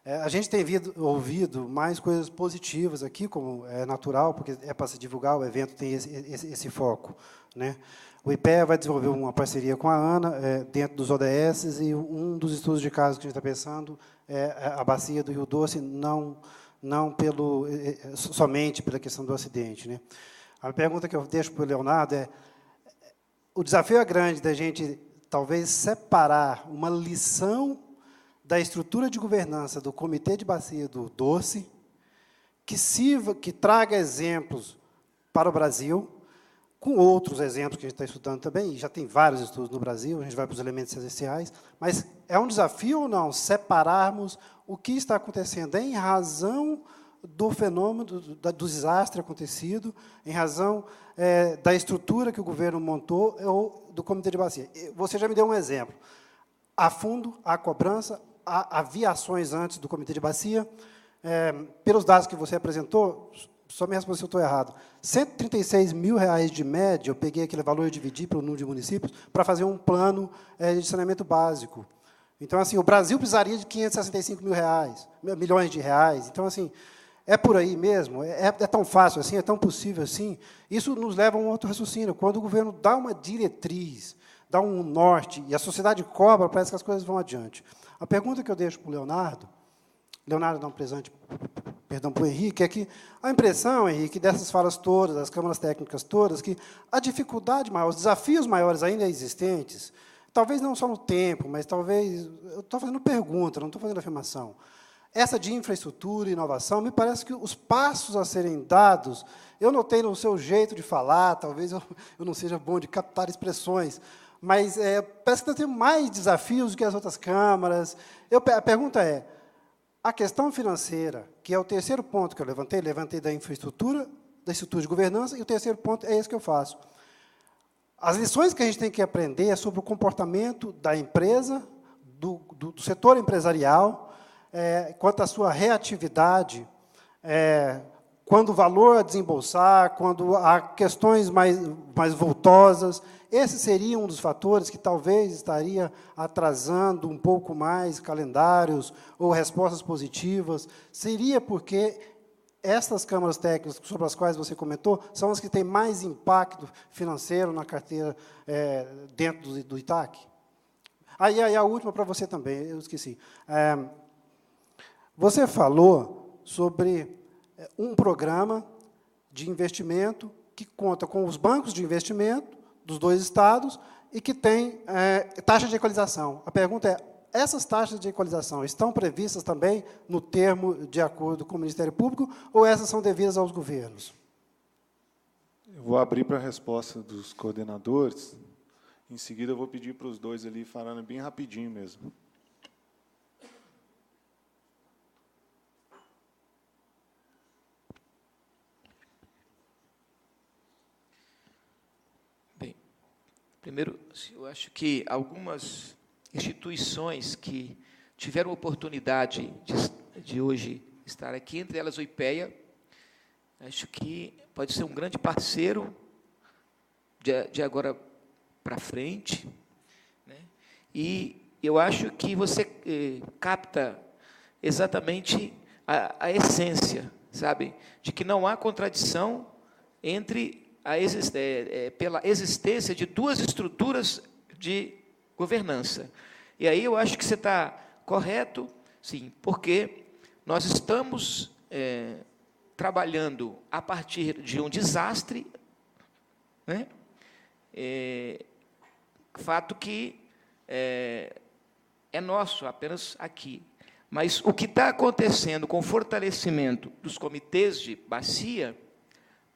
A gente tem ouvido mais coisas positivas aqui, como é natural, porque é para se divulgar, o evento tem esse foco, né? O IPEA vai desenvolver uma parceria com a ANA, dentro dos ODS, e um dos estudos de caso que a gente está pensando é a bacia do Rio Doce, não somente pela questão do acidente, né? A pergunta que eu deixo para o Leonardo é: o desafio é grande da gente, talvez, separar uma lição da estrutura de governança do Comitê de Bacia do Doce, que traga exemplos para o Brasil, com outros exemplos que a gente está estudando também, e já tem vários estudos no Brasil, a gente vai para os elementos essenciais, mas é um desafio ou não separarmos o que está acontecendo em razão do fenômeno, do desastre acontecido, em razão da estrutura que o governo montou ou do Comitê de Bacia. Você já me deu um exemplo. A fundo, a cobrança, havia ações antes do Comitê de Bacia. Pelos dados que você apresentou, só me responda se eu estou errado, R$136 mil de média, eu peguei aquele valor e dividi pelo número de municípios, para fazer um plano de saneamento básico. Então, assim, o Brasil precisaria de R$565 milhões de reais. Então, assim, é por aí mesmo? É tão fácil assim? É tão possível assim? Isso nos leva a um outro raciocínio. Quando o governo dá uma diretriz, dá um norte, e a sociedade cobra, parece que as coisas vão adiante. A pergunta que eu deixo para o Leonardo não, presente, perdão, para o Henrique, é que a impressão, Henrique, dessas falas todas, das câmaras técnicas todas, que a dificuldade maior, os desafios maiores ainda existentes, talvez não só no tempo, mas talvez... Eu estou fazendo pergunta, não estou fazendo afirmação. Essa de infraestrutura e inovação, me parece que os passos a serem dados, eu notei no seu jeito de falar, talvez eu não seja bom de captar expressões, mas parece que nós temos mais desafios do que as outras câmaras. A pergunta é, a questão financeira, que é o terceiro ponto que eu levantei da infraestrutura, da estrutura de governança, e o terceiro ponto é esse que eu faço. As lições que a gente tem que aprender é sobre o comportamento da empresa, do setor empresarial, quanto à sua reatividade, quando o valor a desembolsar, quando há questões mais voltosas. Esse seria um dos fatores que talvez estaria atrasando um pouco mais calendários ou respostas positivas. Seria porque essas câmaras técnicas sobre as quais você comentou são as que têm mais impacto financeiro na carteira dentro do ITAC? Aí a última para você também, eu esqueci. Você falou sobre um programa de investimento que conta com os bancos de investimento dos dois estados e que tem taxa de equalização. A pergunta é, essas taxas de equalização estão previstas também no termo de acordo com o Ministério Público ou essas são devidas aos governos? Eu vou abrir para a resposta dos coordenadores. Em seguida, eu vou pedir para os dois ali falarem bem rapidinho mesmo. Primeiro, eu acho que algumas instituições que tiveram oportunidade de hoje estar aqui, entre elas o IPEA, acho que pode ser um grande parceiro de agora para frente, né? E eu acho que você capta exatamente a essência, sabe, de que não há contradição entre pela existência de duas estruturas de governança. E aí eu acho que você está correto, sim, porque nós estamos trabalhando a partir de um desastre, né? Fato que é nosso, apenas aqui. Mas o que está acontecendo com o fortalecimento dos comitês de bacia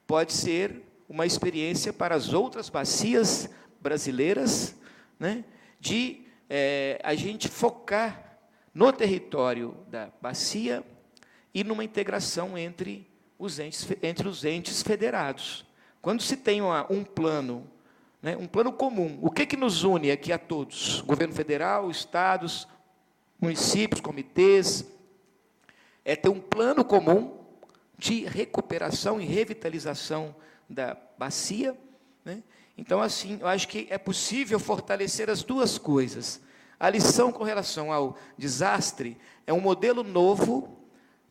pode ser uma experiência para as outras bacias brasileiras, né, de a gente focar no território da bacia e numa integração entre os entes federados. Quando se tem um plano, né, um plano comum, o que nos une aqui a todos? Governo federal, estados, municípios, comitês, é ter um plano comum de recuperação e revitalização da bacia, né? Então, assim, eu acho que é possível fortalecer as duas coisas, A lição com relação ao desastre é um modelo novo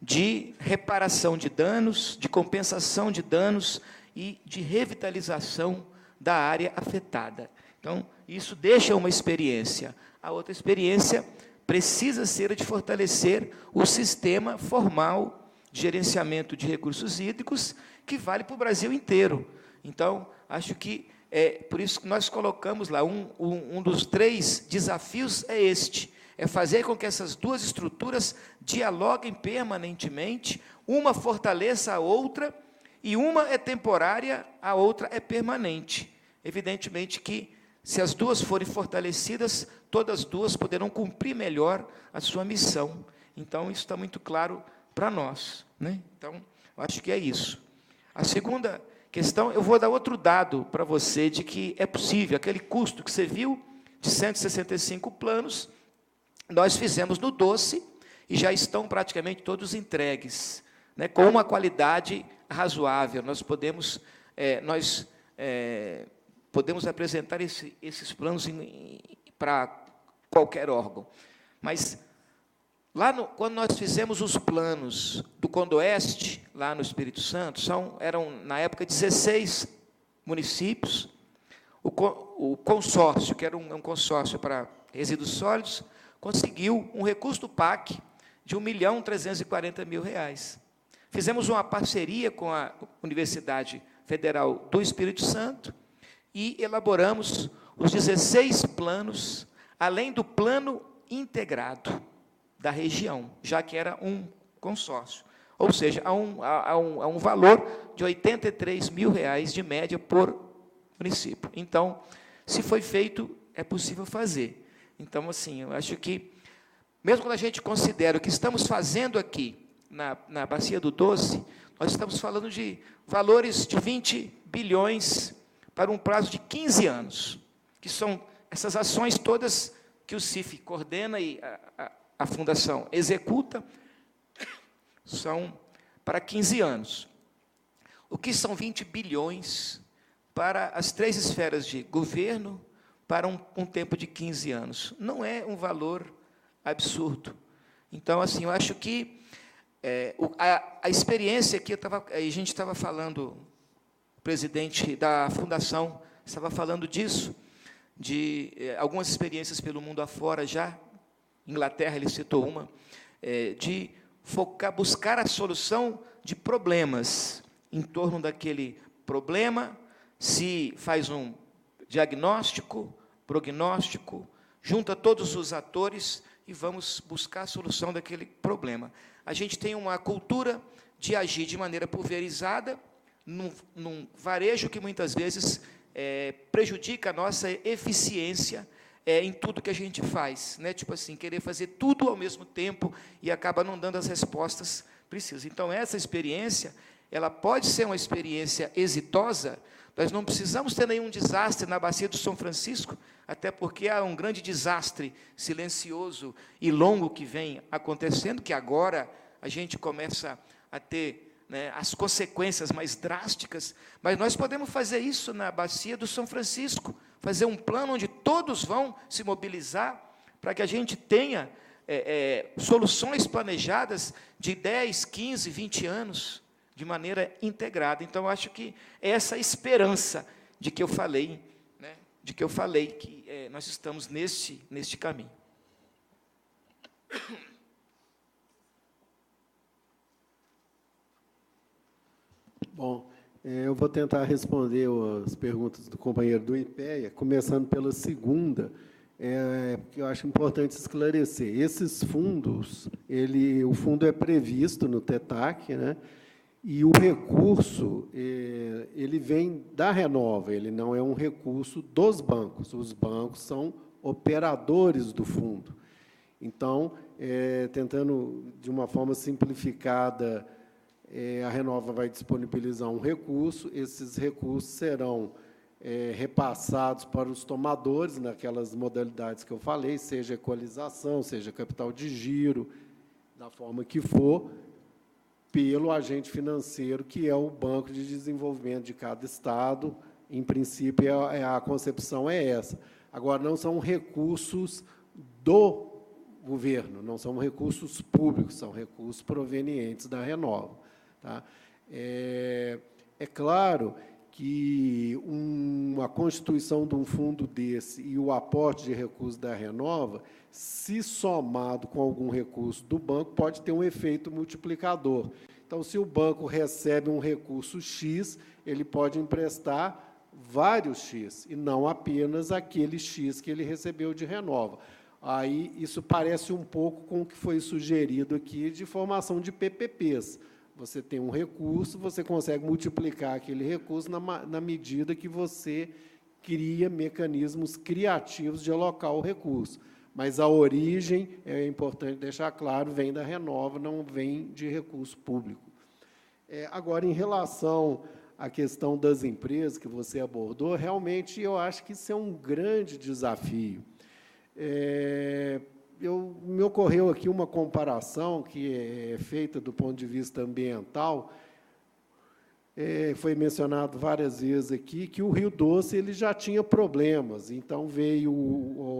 de reparação de danos, de compensação de danos e de revitalização da área afetada. Então, isso deixa uma experiência. A outra experiência precisa ser a de fortalecer o sistema formal de gerenciamento de recursos hídricos, que vale para o Brasil inteiro. Então, acho que por isso que nós colocamos lá, um dos 3 desafios é este, é fazer com que essas duas estruturas dialoguem permanentemente, uma fortaleça a outra, e uma é temporária, a outra é permanente. Evidentemente que, se as duas forem fortalecidas, todas as duas poderão cumprir melhor a sua missão. Então, isso está muito claro para nós, né? Então, eu acho que é isso. A segunda questão, eu vou dar outro dado para você, de que é possível, aquele custo que você viu, de 165 planos, nós fizemos no Doce, e já estão praticamente todos entregues, né, com uma qualidade razoável. Nós podemos apresentar esses planos para qualquer órgão. Mas, quando nós fizemos os planos do Condoeste, lá no Espírito Santo, eram, na época, 16 municípios. O consórcio, que era um consórcio para resíduos sólidos, conseguiu um recurso do PAC de R$ 1.340.000. Fizemos uma parceria com a Universidade Federal do Espírito Santo e elaboramos os 16 planos, além do plano integrado da região, já que era um consórcio. Ou seja, há um valor de R$ 83.000 de média por município. Então, se foi feito, é possível fazer. Então, assim, eu acho que, mesmo quando a gente considera o que estamos fazendo aqui na Bacia do Doce, nós estamos falando de valores de 20 bilhões para um prazo de 15 anos, que são essas ações todas que o CIF coordena e a Fundação executa, são para 15 anos. O que são 20 bilhões para as 3 esferas de governo, para um tempo de 15 anos? Não é um valor absurdo. Então, assim, eu acho que a experiência que a gente estava falando, o presidente da Fundação estava falando disso, de algumas experiências pelo mundo afora já, Inglaterra, ele citou uma, de buscar a solução de problemas. Em torno daquele problema, se faz um diagnóstico, prognóstico, junta todos os atores e vamos buscar a solução daquele problema. A gente tem uma cultura de agir de maneira pulverizada, num varejo que muitas vezes prejudica a nossa eficiência em tudo que a gente faz, né? Tipo assim, querer fazer tudo ao mesmo tempo e acaba não dando as respostas precisas. Então, essa experiência, ela pode ser uma experiência exitosa. Nós não precisamos ter nenhum desastre na Bacia do São Francisco, até porque há um grande desastre silencioso e longo que vem acontecendo, que agora a gente começa a ter, né, as consequências mais drásticas, mas nós podemos fazer isso na Bacia do São Francisco, fazer um plano onde todos vão se mobilizar para que a gente tenha soluções planejadas de 10, 15, 20 anos, de maneira integrada. Então, eu acho que é essa esperança de que eu falei, né, que nós estamos neste caminho. Bom, eu vou tentar responder as perguntas do companheiro do IPEA, começando pela segunda, porque eu acho importante esclarecer. Esses fundos, o fundo é previsto no TETAC, né? E o recurso, ele vem da Renova, ele não é um recurso dos bancos. Os bancos são operadores do fundo. Então, tentando, de uma forma simplificada, a Renova vai disponibilizar um recurso, esses recursos serão repassados para os tomadores, naquelas modalidades que eu falei, seja equalização, seja capital de giro, da forma que for, pelo agente financeiro, que é o Banco de Desenvolvimento de cada estado. Em princípio, a concepção é essa. Agora, não são recursos do governo, não são recursos públicos, são recursos provenientes da Renova. Tá? É claro que a constituição de um fundo desse e o aporte de recursos da Renova, se somado com algum recurso do banco, pode ter um efeito multiplicador. Então, se o banco recebe um recurso X, ele pode emprestar vários X, e não apenas aquele X que ele recebeu de Renova. Aí, isso parece um pouco com o que foi sugerido aqui de formação de PPPs. Você tem um recurso, você consegue multiplicar aquele recurso na medida que você cria mecanismos criativos de alocar o recurso. Mas a origem, é importante deixar claro, vem da Renova, não vem de recurso público. Agora, em relação à questão das empresas que você abordou, realmente eu acho que isso é um grande desafio. Me ocorreu aqui uma comparação que é feita do ponto de vista ambiental. Foi mencionado várias vezes aqui que o Rio Doce ele já tinha problemas, então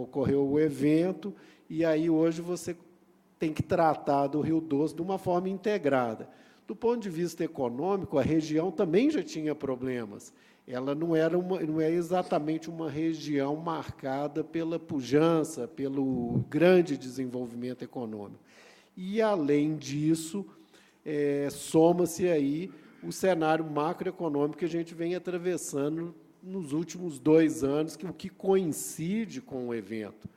ocorreu o evento, e aí hoje você tem que tratar do Rio Doce de uma forma integrada. Do ponto de vista econômico, a região também já tinha problemas. Ela não é exatamente uma região marcada pela pujança, pelo grande desenvolvimento econômico. E, além disso, soma-se aí o cenário macroeconômico que a gente vem atravessando nos últimos 2 anos, o que coincide com o evento.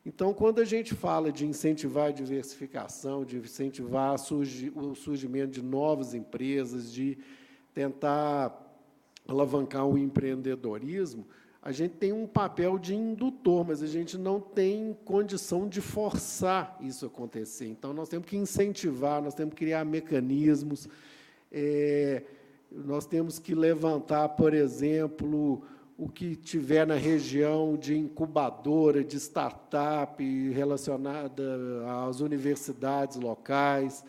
Então, quando a gente fala de incentivar a diversificação, de incentivar o surgimento de novas empresas, de tentar alavancar o empreendedorismo, a gente tem um papel de indutor, mas a gente não tem condição de forçar isso acontecer. Então, nós temos que incentivar, nós temos que criar mecanismos, nós temos que levantar, por exemplo, o que tiver na região de incubadora, de startup relacionada às universidades locais,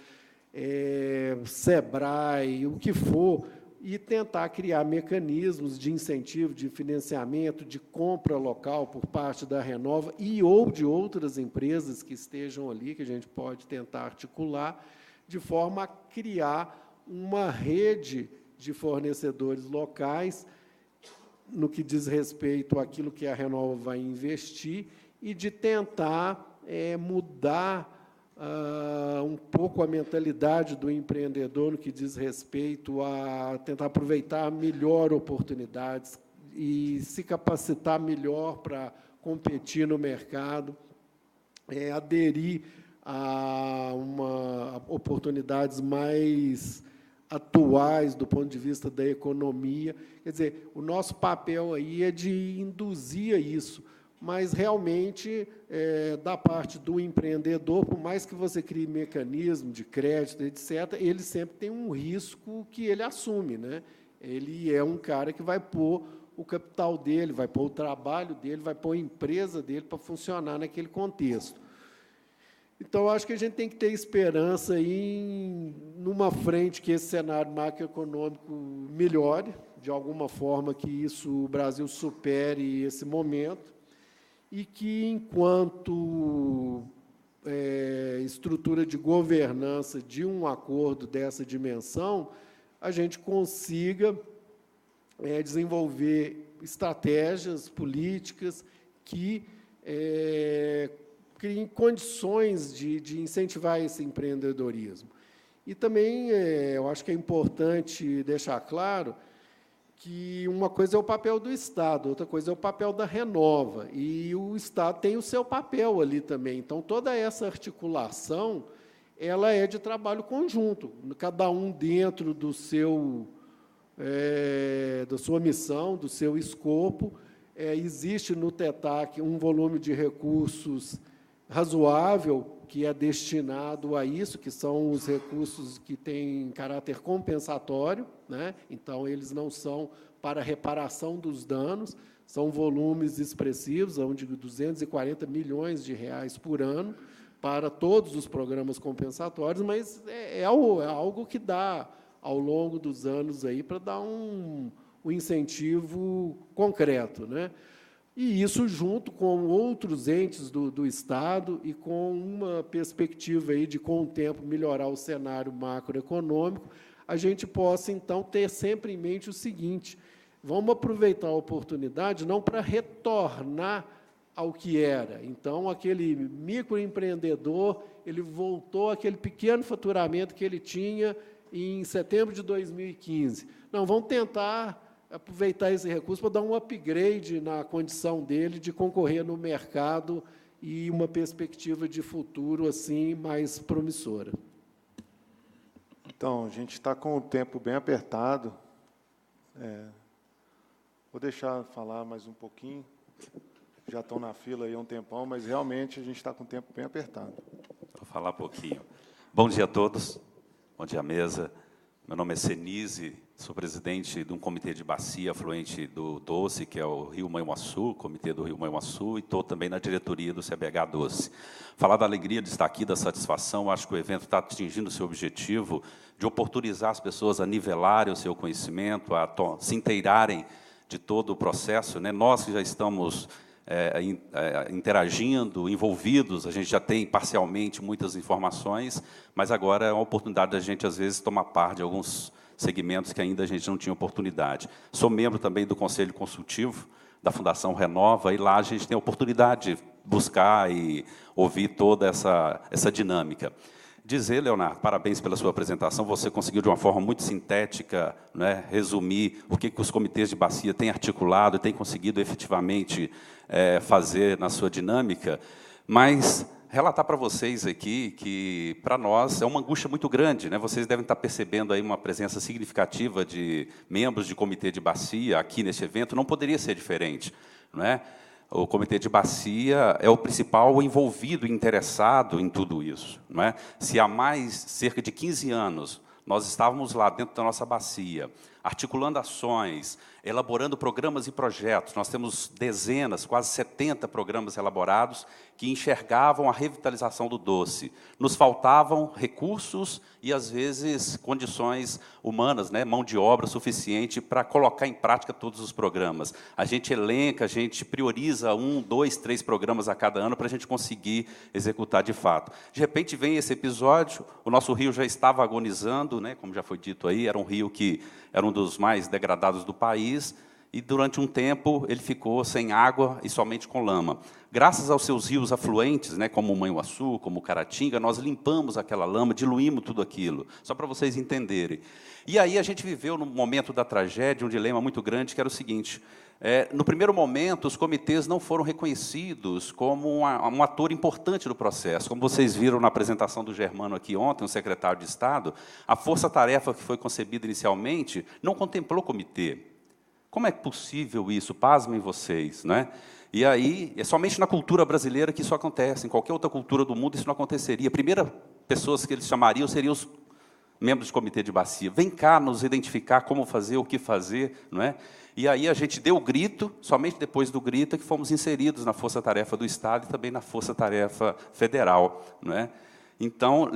SEBRAE, o que for, e tentar criar mecanismos de incentivo, de financiamento, de compra local por parte da Renova ou de outras empresas que estejam ali, que a gente pode tentar articular, de forma a criar uma rede de fornecedores locais no que diz respeito àquilo que a Renova vai investir e de tentar mudar um pouco a mentalidade do empreendedor no que diz respeito a tentar aproveitar melhor oportunidades e se capacitar melhor para competir no mercado, aderir a oportunidades mais atuais do ponto de vista da economia. Quer dizer, o nosso papel aí é de induzir a isso, mas, realmente, da parte do empreendedor, por mais que você crie mecanismo de crédito, etc., ele sempre tem um risco que ele assume, né? Ele é um cara que vai pôr o capital dele, vai pôr o trabalho dele, vai pôr a empresa dele para funcionar naquele contexto. Então, eu acho que a gente tem que ter esperança aí numa frente que esse cenário macroeconômico melhore, de alguma forma que o Brasil supere esse momento, e que, enquanto estrutura de governança de um acordo dessa dimensão, a gente consiga desenvolver estratégias políticas que criem condições de incentivar esse empreendedorismo. E também eu acho que é importante deixar claro que uma coisa é o papel do Estado, outra coisa é o papel da Renova, e o Estado tem o seu papel ali também. Então, toda essa articulação ela é de trabalho conjunto, cada um dentro da sua missão, do seu escopo. Existe no TETAC um volume de recursos razoável que é destinado a isso, que são os recursos que têm caráter compensatório, né? Então, eles não são para reparação dos danos, são volumes expressivos, de 240 milhões de reais por ano, para todos os programas compensatórios, mas é algo que dá, ao longo dos anos, aí, para dar um incentivo concreto, né? E isso junto com outros entes do Estado e com uma perspectiva aí de, com o tempo, melhorar o cenário macroeconômico, a gente possa, então, ter sempre em mente o seguinte: vamos aproveitar a oportunidade não para retornar ao que era. Então, aquele microempreendedor, ele voltou àquele pequeno faturamento que ele tinha em setembro de 2015. Não, vamos tentar aproveitar esse recurso para dar um upgrade na condição dele de concorrer no mercado e uma perspectiva de futuro assim mais promissora. Então, a gente está com o tempo bem apertado. Vou deixar falar mais um pouquinho. Já estão na fila aí há um tempão, mas realmente a gente está com o tempo bem apertado. Vou falar um pouquinho. Bom dia a todos. Bom dia à mesa. Meu nome é Senise, sou presidente de um comitê de bacia afluente do Doce, que é o Rio Manhuaçu, comitê do Rio Manhuaçu, e estou também na diretoria do CBH Doce. Falar da alegria de estar aqui, da satisfação, acho que o evento está atingindo o seu objetivo de oportunizar as pessoas a nivelarem o seu conhecimento, a se inteirarem de todo o processo, né? Nós que já estamos interagindo, envolvidos, a gente já tem parcialmente muitas informações, mas agora é uma oportunidade da gente, às vezes, tomar parte de alguns segmentos que ainda a gente não tinha oportunidade. Sou membro também do Conselho Consultivo da Fundação Renova, e lá a gente tem a oportunidade de buscar e ouvir toda essa dinâmica. Dizer, Leonardo, parabéns pela sua apresentação, você conseguiu, de uma forma muito sintética, né, resumir o que os comitês de bacia têm articulado e têm conseguido efetivamente fazer na sua dinâmica, mas relatar para vocês aqui que, para nós, é uma angústia muito grande, né? Vocês devem estar percebendo aí uma presença significativa de membros de comitê de bacia aqui neste evento, não poderia ser diferente, não é? O comitê de bacia é o principal envolvido e interessado em tudo isso, não é? Se há cerca de 15 anos nós estávamos lá dentro da nossa bacia, articulando ações, elaborando programas e projetos, nós temos dezenas, quase 70 programas elaborados que enxergavam a revitalização do Doce. Nos faltavam recursos e, às vezes, condições humanas, né, mão de obra suficiente para colocar em prática todos os programas. A gente elenca, a gente prioriza 1, 2, 3 programas a cada ano para a gente conseguir executar de fato. De repente vem esse episódio, o nosso rio já estava agonizando, né, como já foi dito aí, era um rio que era um dos mais degradados do país, e durante um tempo ele ficou sem água e somente com lama. Graças aos seus rios afluentes, né, como o Manhuaçu, como o Caratinga, nós limpamos aquela lama, diluímos tudo aquilo, só para vocês entenderem. E aí a gente viveu, no momento da tragédia, um dilema muito grande, que era o seguinte: no primeiro momento, os comitês não foram reconhecidos como um ator importante do processo. Como vocês viram na apresentação do Germano aqui ontem, o secretário de Estado, a força-tarefa que foi concebida inicialmente não contemplou comitê. Como é possível isso? Pasmem vocês, né? E aí, é somente na cultura brasileira que isso acontece. Em qualquer outra cultura do mundo, isso não aconteceria. A primeira pessoas que eles chamariam seriam os membros do comitê de bacia. Vem cá nos identificar como fazer, o que fazer, não é? E aí a gente deu o grito, somente depois do grito é que fomos inseridos na Força-Tarefa do Estado e também na Força-Tarefa Federal, não é? Então,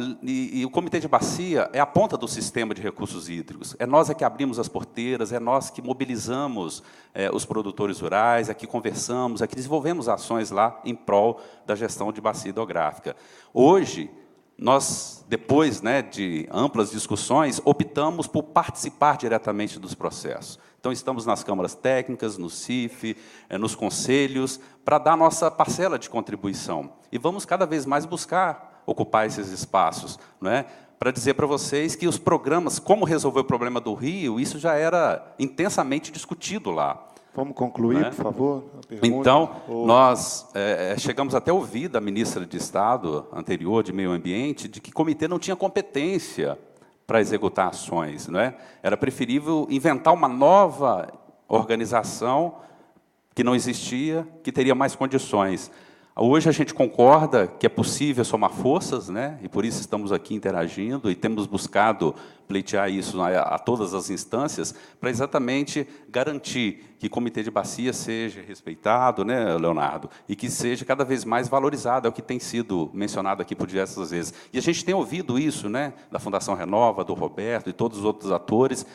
o Comitê de Bacia é a ponta do sistema de recursos hídricos. É nós que abrimos as porteiras, é nós que mobilizamos os produtores rurais, é que conversamos, é que desenvolvemos ações lá em prol da gestão de bacia hidrográfica. Hoje, nós, depois, né, de amplas discussões, optamos por participar diretamente dos processos. Então, estamos nas câmaras técnicas, no CIF, nos conselhos, para dar nossa parcela de contribuição. E vamos cada vez mais buscar ocupar esses espaços, não é? Para dizer para vocês que os programas, como resolver o problema do Rio, isso já era intensamente discutido lá. Vamos concluir, por favor, a pergunta? Então, nós chegamos até a ouvir da ministra de Estado anterior, de Meio Ambiente, de que o comitê não tinha competência para executar ações, não é? Era preferível inventar uma nova organização que não existia, que teria mais condições. Hoje a gente concorda que é possível somar forças, né? E por isso estamos aqui interagindo e temos buscado pleitear isso a todas as instâncias, para exatamente garantir que o Comitê de Bacia seja respeitado, né, Leonardo, e que seja cada vez mais valorizado, é o que tem sido mencionado aqui por diversas vezes. E a gente tem ouvido isso, né, da Fundação Renova, do Roberto e todos os outros atores,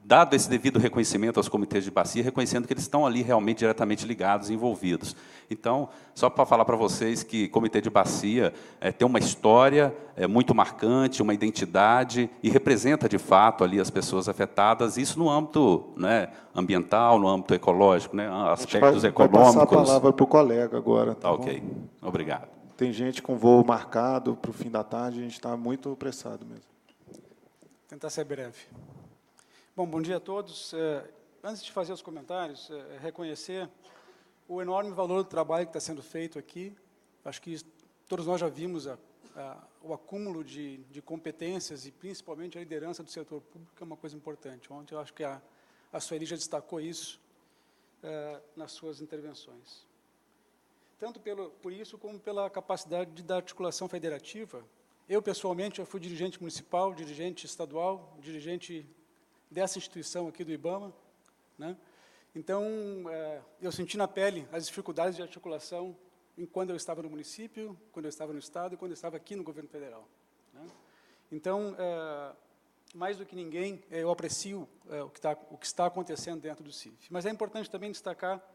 dado esse devido reconhecimento aos comitês de bacia, reconhecendo que eles estão ali realmente diretamente ligados, envolvidos. Então, só para falar para vocês que o Comitê de Bacia tem uma história muito marcante, uma identidade, e representa, de fato, ali as pessoas afetadas, isso no âmbito, né, ambiental, no âmbito ecológico, né, aspectos econômicos. Vai passar a palavra para o colega agora. Tá, ok. Obrigado. Tem gente com voo marcado para o fim da tarde, a gente está muito apressado mesmo. Vou tentar ser breve. Bom dia a todos. Antes de fazer os comentários, reconhecer o enorme valor do trabalho que está sendo feito aqui. Acho que todos nós já vimos o acúmulo de competências e, principalmente, a liderança do setor público, que é uma coisa importante. Ontem, eu acho que a Sueli já destacou isso nas suas intervenções. Tanto por isso, como pela capacidade da articulação federativa. Eu, pessoalmente, já fui dirigente municipal, dirigente estadual, dirigente dessa instituição aqui do IBAMA, né? Então, eu senti na pele as dificuldades de articulação quando eu estava no município, quando eu estava no Estado e quando eu estava aqui no governo federal, né? Então, mais do que ninguém, eu aprecio o que está acontecendo dentro do CIF. Mas é importante também destacar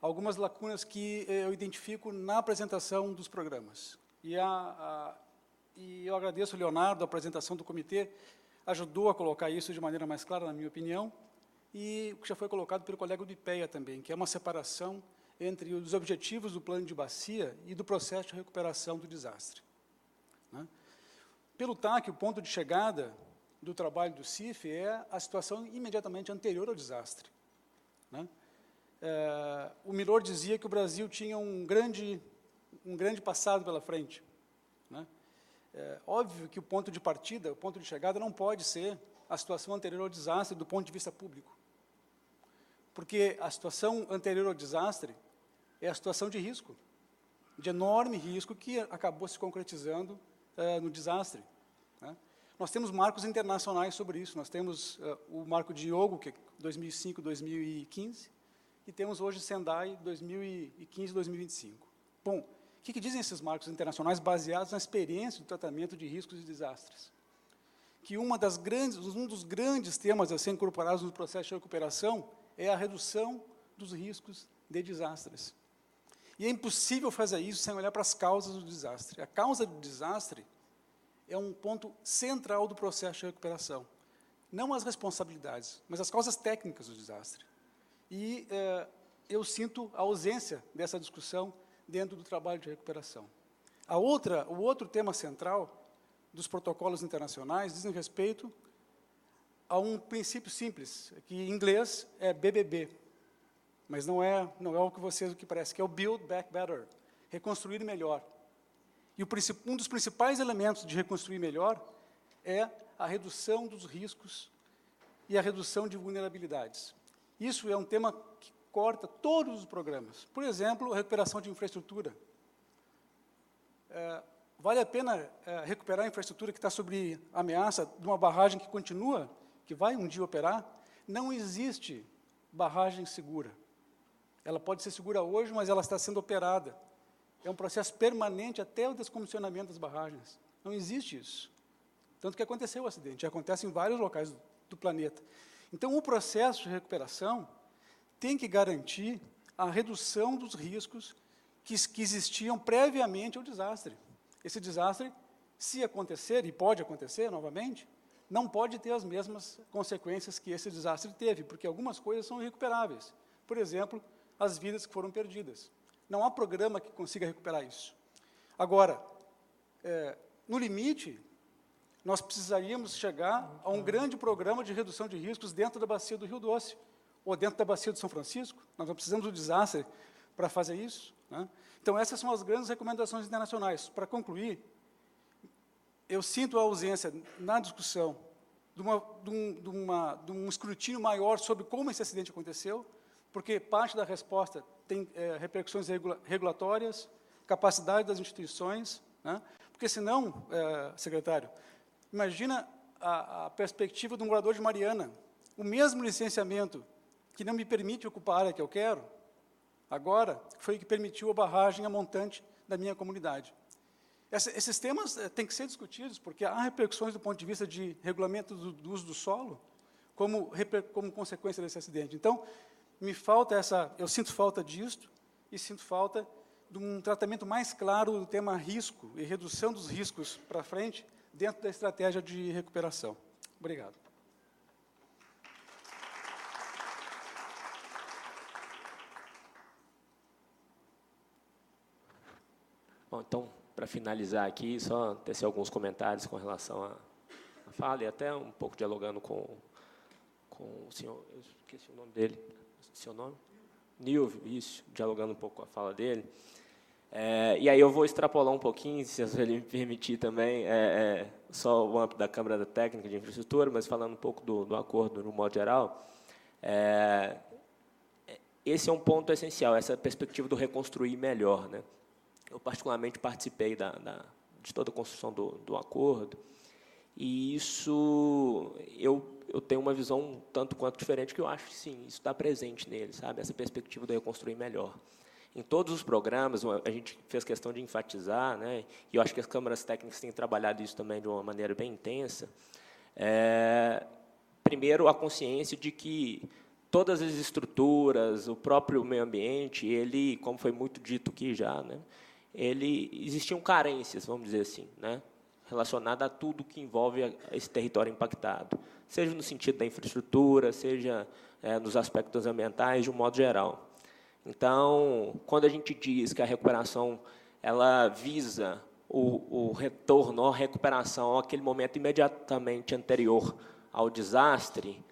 algumas lacunas que eu identifico na apresentação dos programas. E eu agradeço ao Leonardo, a apresentação do comitê, ajudou a colocar isso de maneira mais clara, na minha opinião, e o que já foi colocado pelo colega do IPEA também, que é uma separação entre os objetivos do plano de bacia e do processo de recuperação do desastre, né? Pelo TAC, o ponto de chegada do trabalho do CIF é a situação imediatamente anterior ao desastre, né? O Milor dizia que o Brasil tinha um grande passado pela frente, né? Óbvio que o ponto de partida, o ponto de chegada, não pode ser a situação anterior ao desastre do ponto de vista público. Porque a situação anterior ao desastre é a situação de risco, de enorme risco que acabou se concretizando no desastre, né? Nós temos marcos internacionais sobre isso. Nós temos o marco de Hyogo, que é 2005-2015, e temos hoje Sendai 2015-2025. Bom, o que dizem esses marcos internacionais baseados na experiência do tratamento de riscos e desastres? Que um dos grandes temas a ser incorporados no processo de recuperação é a redução dos riscos de desastres. E é impossível fazer isso sem olhar para as causas do desastre. A causa do desastre é um ponto central do processo de recuperação. Não as responsabilidades, mas as causas técnicas do desastre. E eu sinto a ausência dessa discussão dentro do trabalho de recuperação. O outro tema central dos protocolos internacionais dizem respeito a um princípio simples, que em inglês é BBB, mas não é o que parece, que é o Build Back Better, reconstruir melhor. E um dos principais elementos de reconstruir melhor é a redução dos riscos e a redução de vulnerabilidades. Isso é um tema que corta todos os programas. Por exemplo, a recuperação de infraestrutura. Vale a pena recuperar a infraestrutura que está sob ameaça de uma barragem que continua, que vai um dia operar? Não existe barragem segura. Ela pode ser segura hoje, mas ela está sendo operada. É um processo permanente até o descomissionamento das barragens. Não existe isso. Tanto que aconteceu o acidente, acontece em vários locais do planeta. Então, o processo de recuperação tem que garantir a redução dos riscos que existiam previamente ao desastre. Esse desastre, se acontecer, e pode acontecer novamente, não pode ter as mesmas consequências que esse desastre teve, porque algumas coisas são irrecuperáveis. Por exemplo, as vidas que foram perdidas. Não há programa que consiga recuperar isso. Agora, no limite, nós precisaríamos chegar a um grande programa de redução de riscos dentro da bacia do Rio Doce, ou dentro da bacia do São Francisco. Nós não precisamos do desastre para fazer isso, né? Então, essas são as grandes recomendações internacionais. Para concluir, eu sinto a ausência, na discussão, de um escrutínio maior sobre como esse acidente aconteceu, porque parte da resposta tem repercussões regulatórias, capacidade das instituições, né? Porque, senão, secretário, imagina a perspectiva do morador de Mariana. O mesmo licenciamento que não me permite ocupar a área que eu quero, agora, foi o que permitiu a barragem a montante da minha comunidade. Esses temas têm que ser discutidos, porque há repercussões do ponto de vista de regulamento do uso do solo, como consequência desse acidente. Então, eu sinto falta disto, e sinto falta de um tratamento mais claro do tema risco e redução dos riscos para frente, dentro da estratégia de recuperação. Obrigado. Bom, então, para finalizar aqui, só tecer alguns comentários com relação à fala, e até um pouco dialogando com o senhor, eu esqueci o nome dele, seu nome? Nilvio, isso, dialogando um pouco com a fala dele. E aí eu vou extrapolar um pouquinho, se ele me permitir também, só o âmbito da Câmara Técnica de Infraestrutura, mas falando um pouco do acordo no modo geral. Esse é um ponto essencial, essa perspectiva do reconstruir melhor, né? Eu, particularmente, participei de toda a construção do acordo, e isso, eu tenho uma visão um tanto quanto diferente, que eu acho que, sim, isso está presente nele, sabe? Essa perspectiva do reconstruir melhor. Em todos os programas, a gente fez questão de enfatizar, né, e eu acho que as câmaras técnicas têm trabalhado isso também de uma maneira bem intensa. Primeiro, a consciência de que todas as estruturas, o próprio meio ambiente, ele, como foi muito dito aqui já, né, existiam carências, vamos dizer assim, né, relacionadas a tudo que envolve esse território impactado, seja no sentido da infraestrutura, seja nos aspectos ambientais, de um modo geral. Então, quando a gente diz que a recuperação ela visa o retorno, a recuperação àquele momento imediatamente anterior ao desastre,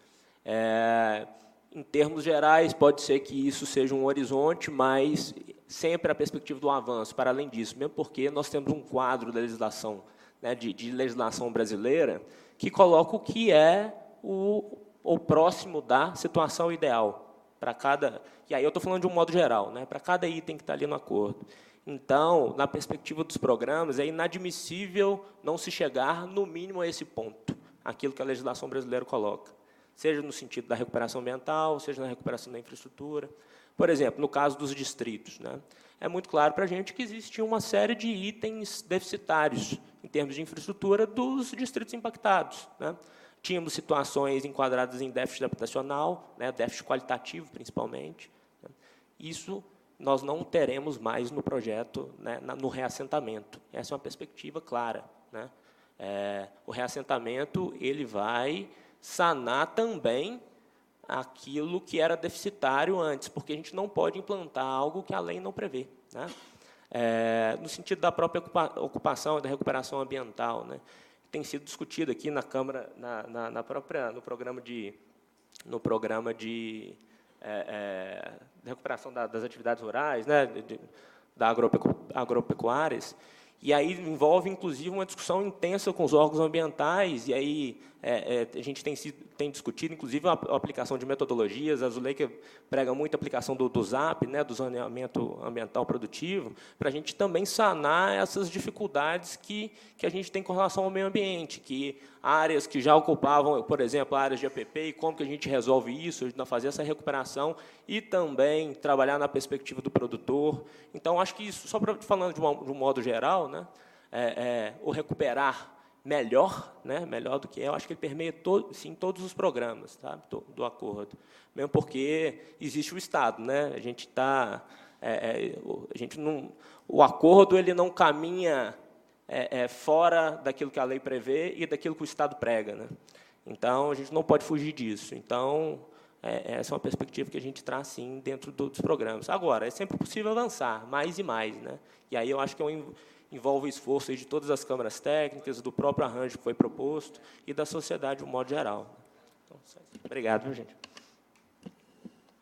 em termos gerais, pode ser que isso seja um horizonte, mas sempre a perspectiva do avanço, para além disso, mesmo porque nós temos um quadro da legislação, né, de legislação brasileira, que coloca o que é o próximo da situação ideal. Para cada, e aí eu estou falando de um modo geral, né, para cada item que está ali no acordo. Então, na perspectiva dos programas, é inadmissível não se chegar, no mínimo, a esse ponto, aquilo que a legislação brasileira coloca, seja no sentido da recuperação ambiental, seja na recuperação da infraestrutura. Por exemplo, no caso dos distritos, né, é muito claro para a gente que existe uma série de itens deficitários, em termos de infraestrutura, dos distritos impactados, né. Tínhamos situações enquadradas em déficit habitacional, né, déficit qualitativo, principalmente. Né. Isso nós não teremos mais no projeto, né, no reassentamento. Essa é uma perspectiva clara, né. O reassentamento ele vai sanar também aquilo que era deficitário antes, porque a gente não pode implantar algo que a lei não prevê, né. No sentido da própria ocupação e da recuperação ambiental, né, tem sido discutido aqui na Câmara, no programa de recuperação das atividades rurais, né, agropecuárias, e aí envolve, inclusive, uma discussão intensa com os órgãos ambientais, e aí a gente tem discutido, inclusive, a aplicação de metodologias. A Zuleika prega muito a aplicação do ZAP, né, do zoneamento ambiental produtivo, para a gente também sanar essas dificuldades que a gente tem com relação ao meio ambiente, que áreas que já ocupavam, por exemplo, áreas de APP, e como que a gente resolve isso, fazer essa recuperação e também trabalhar na perspectiva do produtor. Então, acho que isso, só falando de um modo geral, né, o recuperar melhor, né, melhor do que eu acho que ele permeia todos os programas, tá, do acordo, mesmo porque existe o Estado, né, a gente o acordo ele não caminha fora daquilo que a lei prevê e daquilo que o Estado prega, né. Então a gente não pode fugir disso. Então essa é uma perspectiva que a gente traz sim dentro dos programas. Agora é sempre possível avançar mais e mais, né, e aí eu acho que envolve o esforço de todas as câmaras técnicas, do próprio arranjo que foi proposto e da sociedade de um modo geral. Então, obrigado, viu, gente.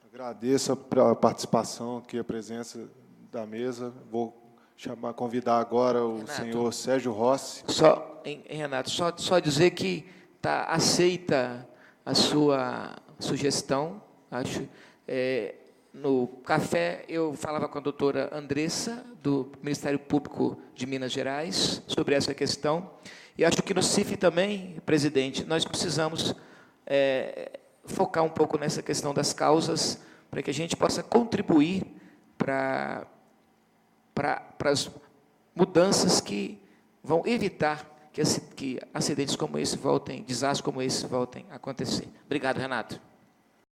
Agradeço a participação aqui, a presença da mesa. Vou convidar agora o senhor Sérgio Rossi. Renato, só dizer que está aceita a sua sugestão, acho. No café, eu falava com a doutora Andressa, do Ministério Público de Minas Gerais, sobre essa questão. E acho que no CIF também, presidente, nós precisamos focar um pouco nessa questão das causas, para que a gente possa contribuir para as mudanças que vão evitar que acidentes como esse voltem, desastres como esse voltem a acontecer. Obrigado, Renato.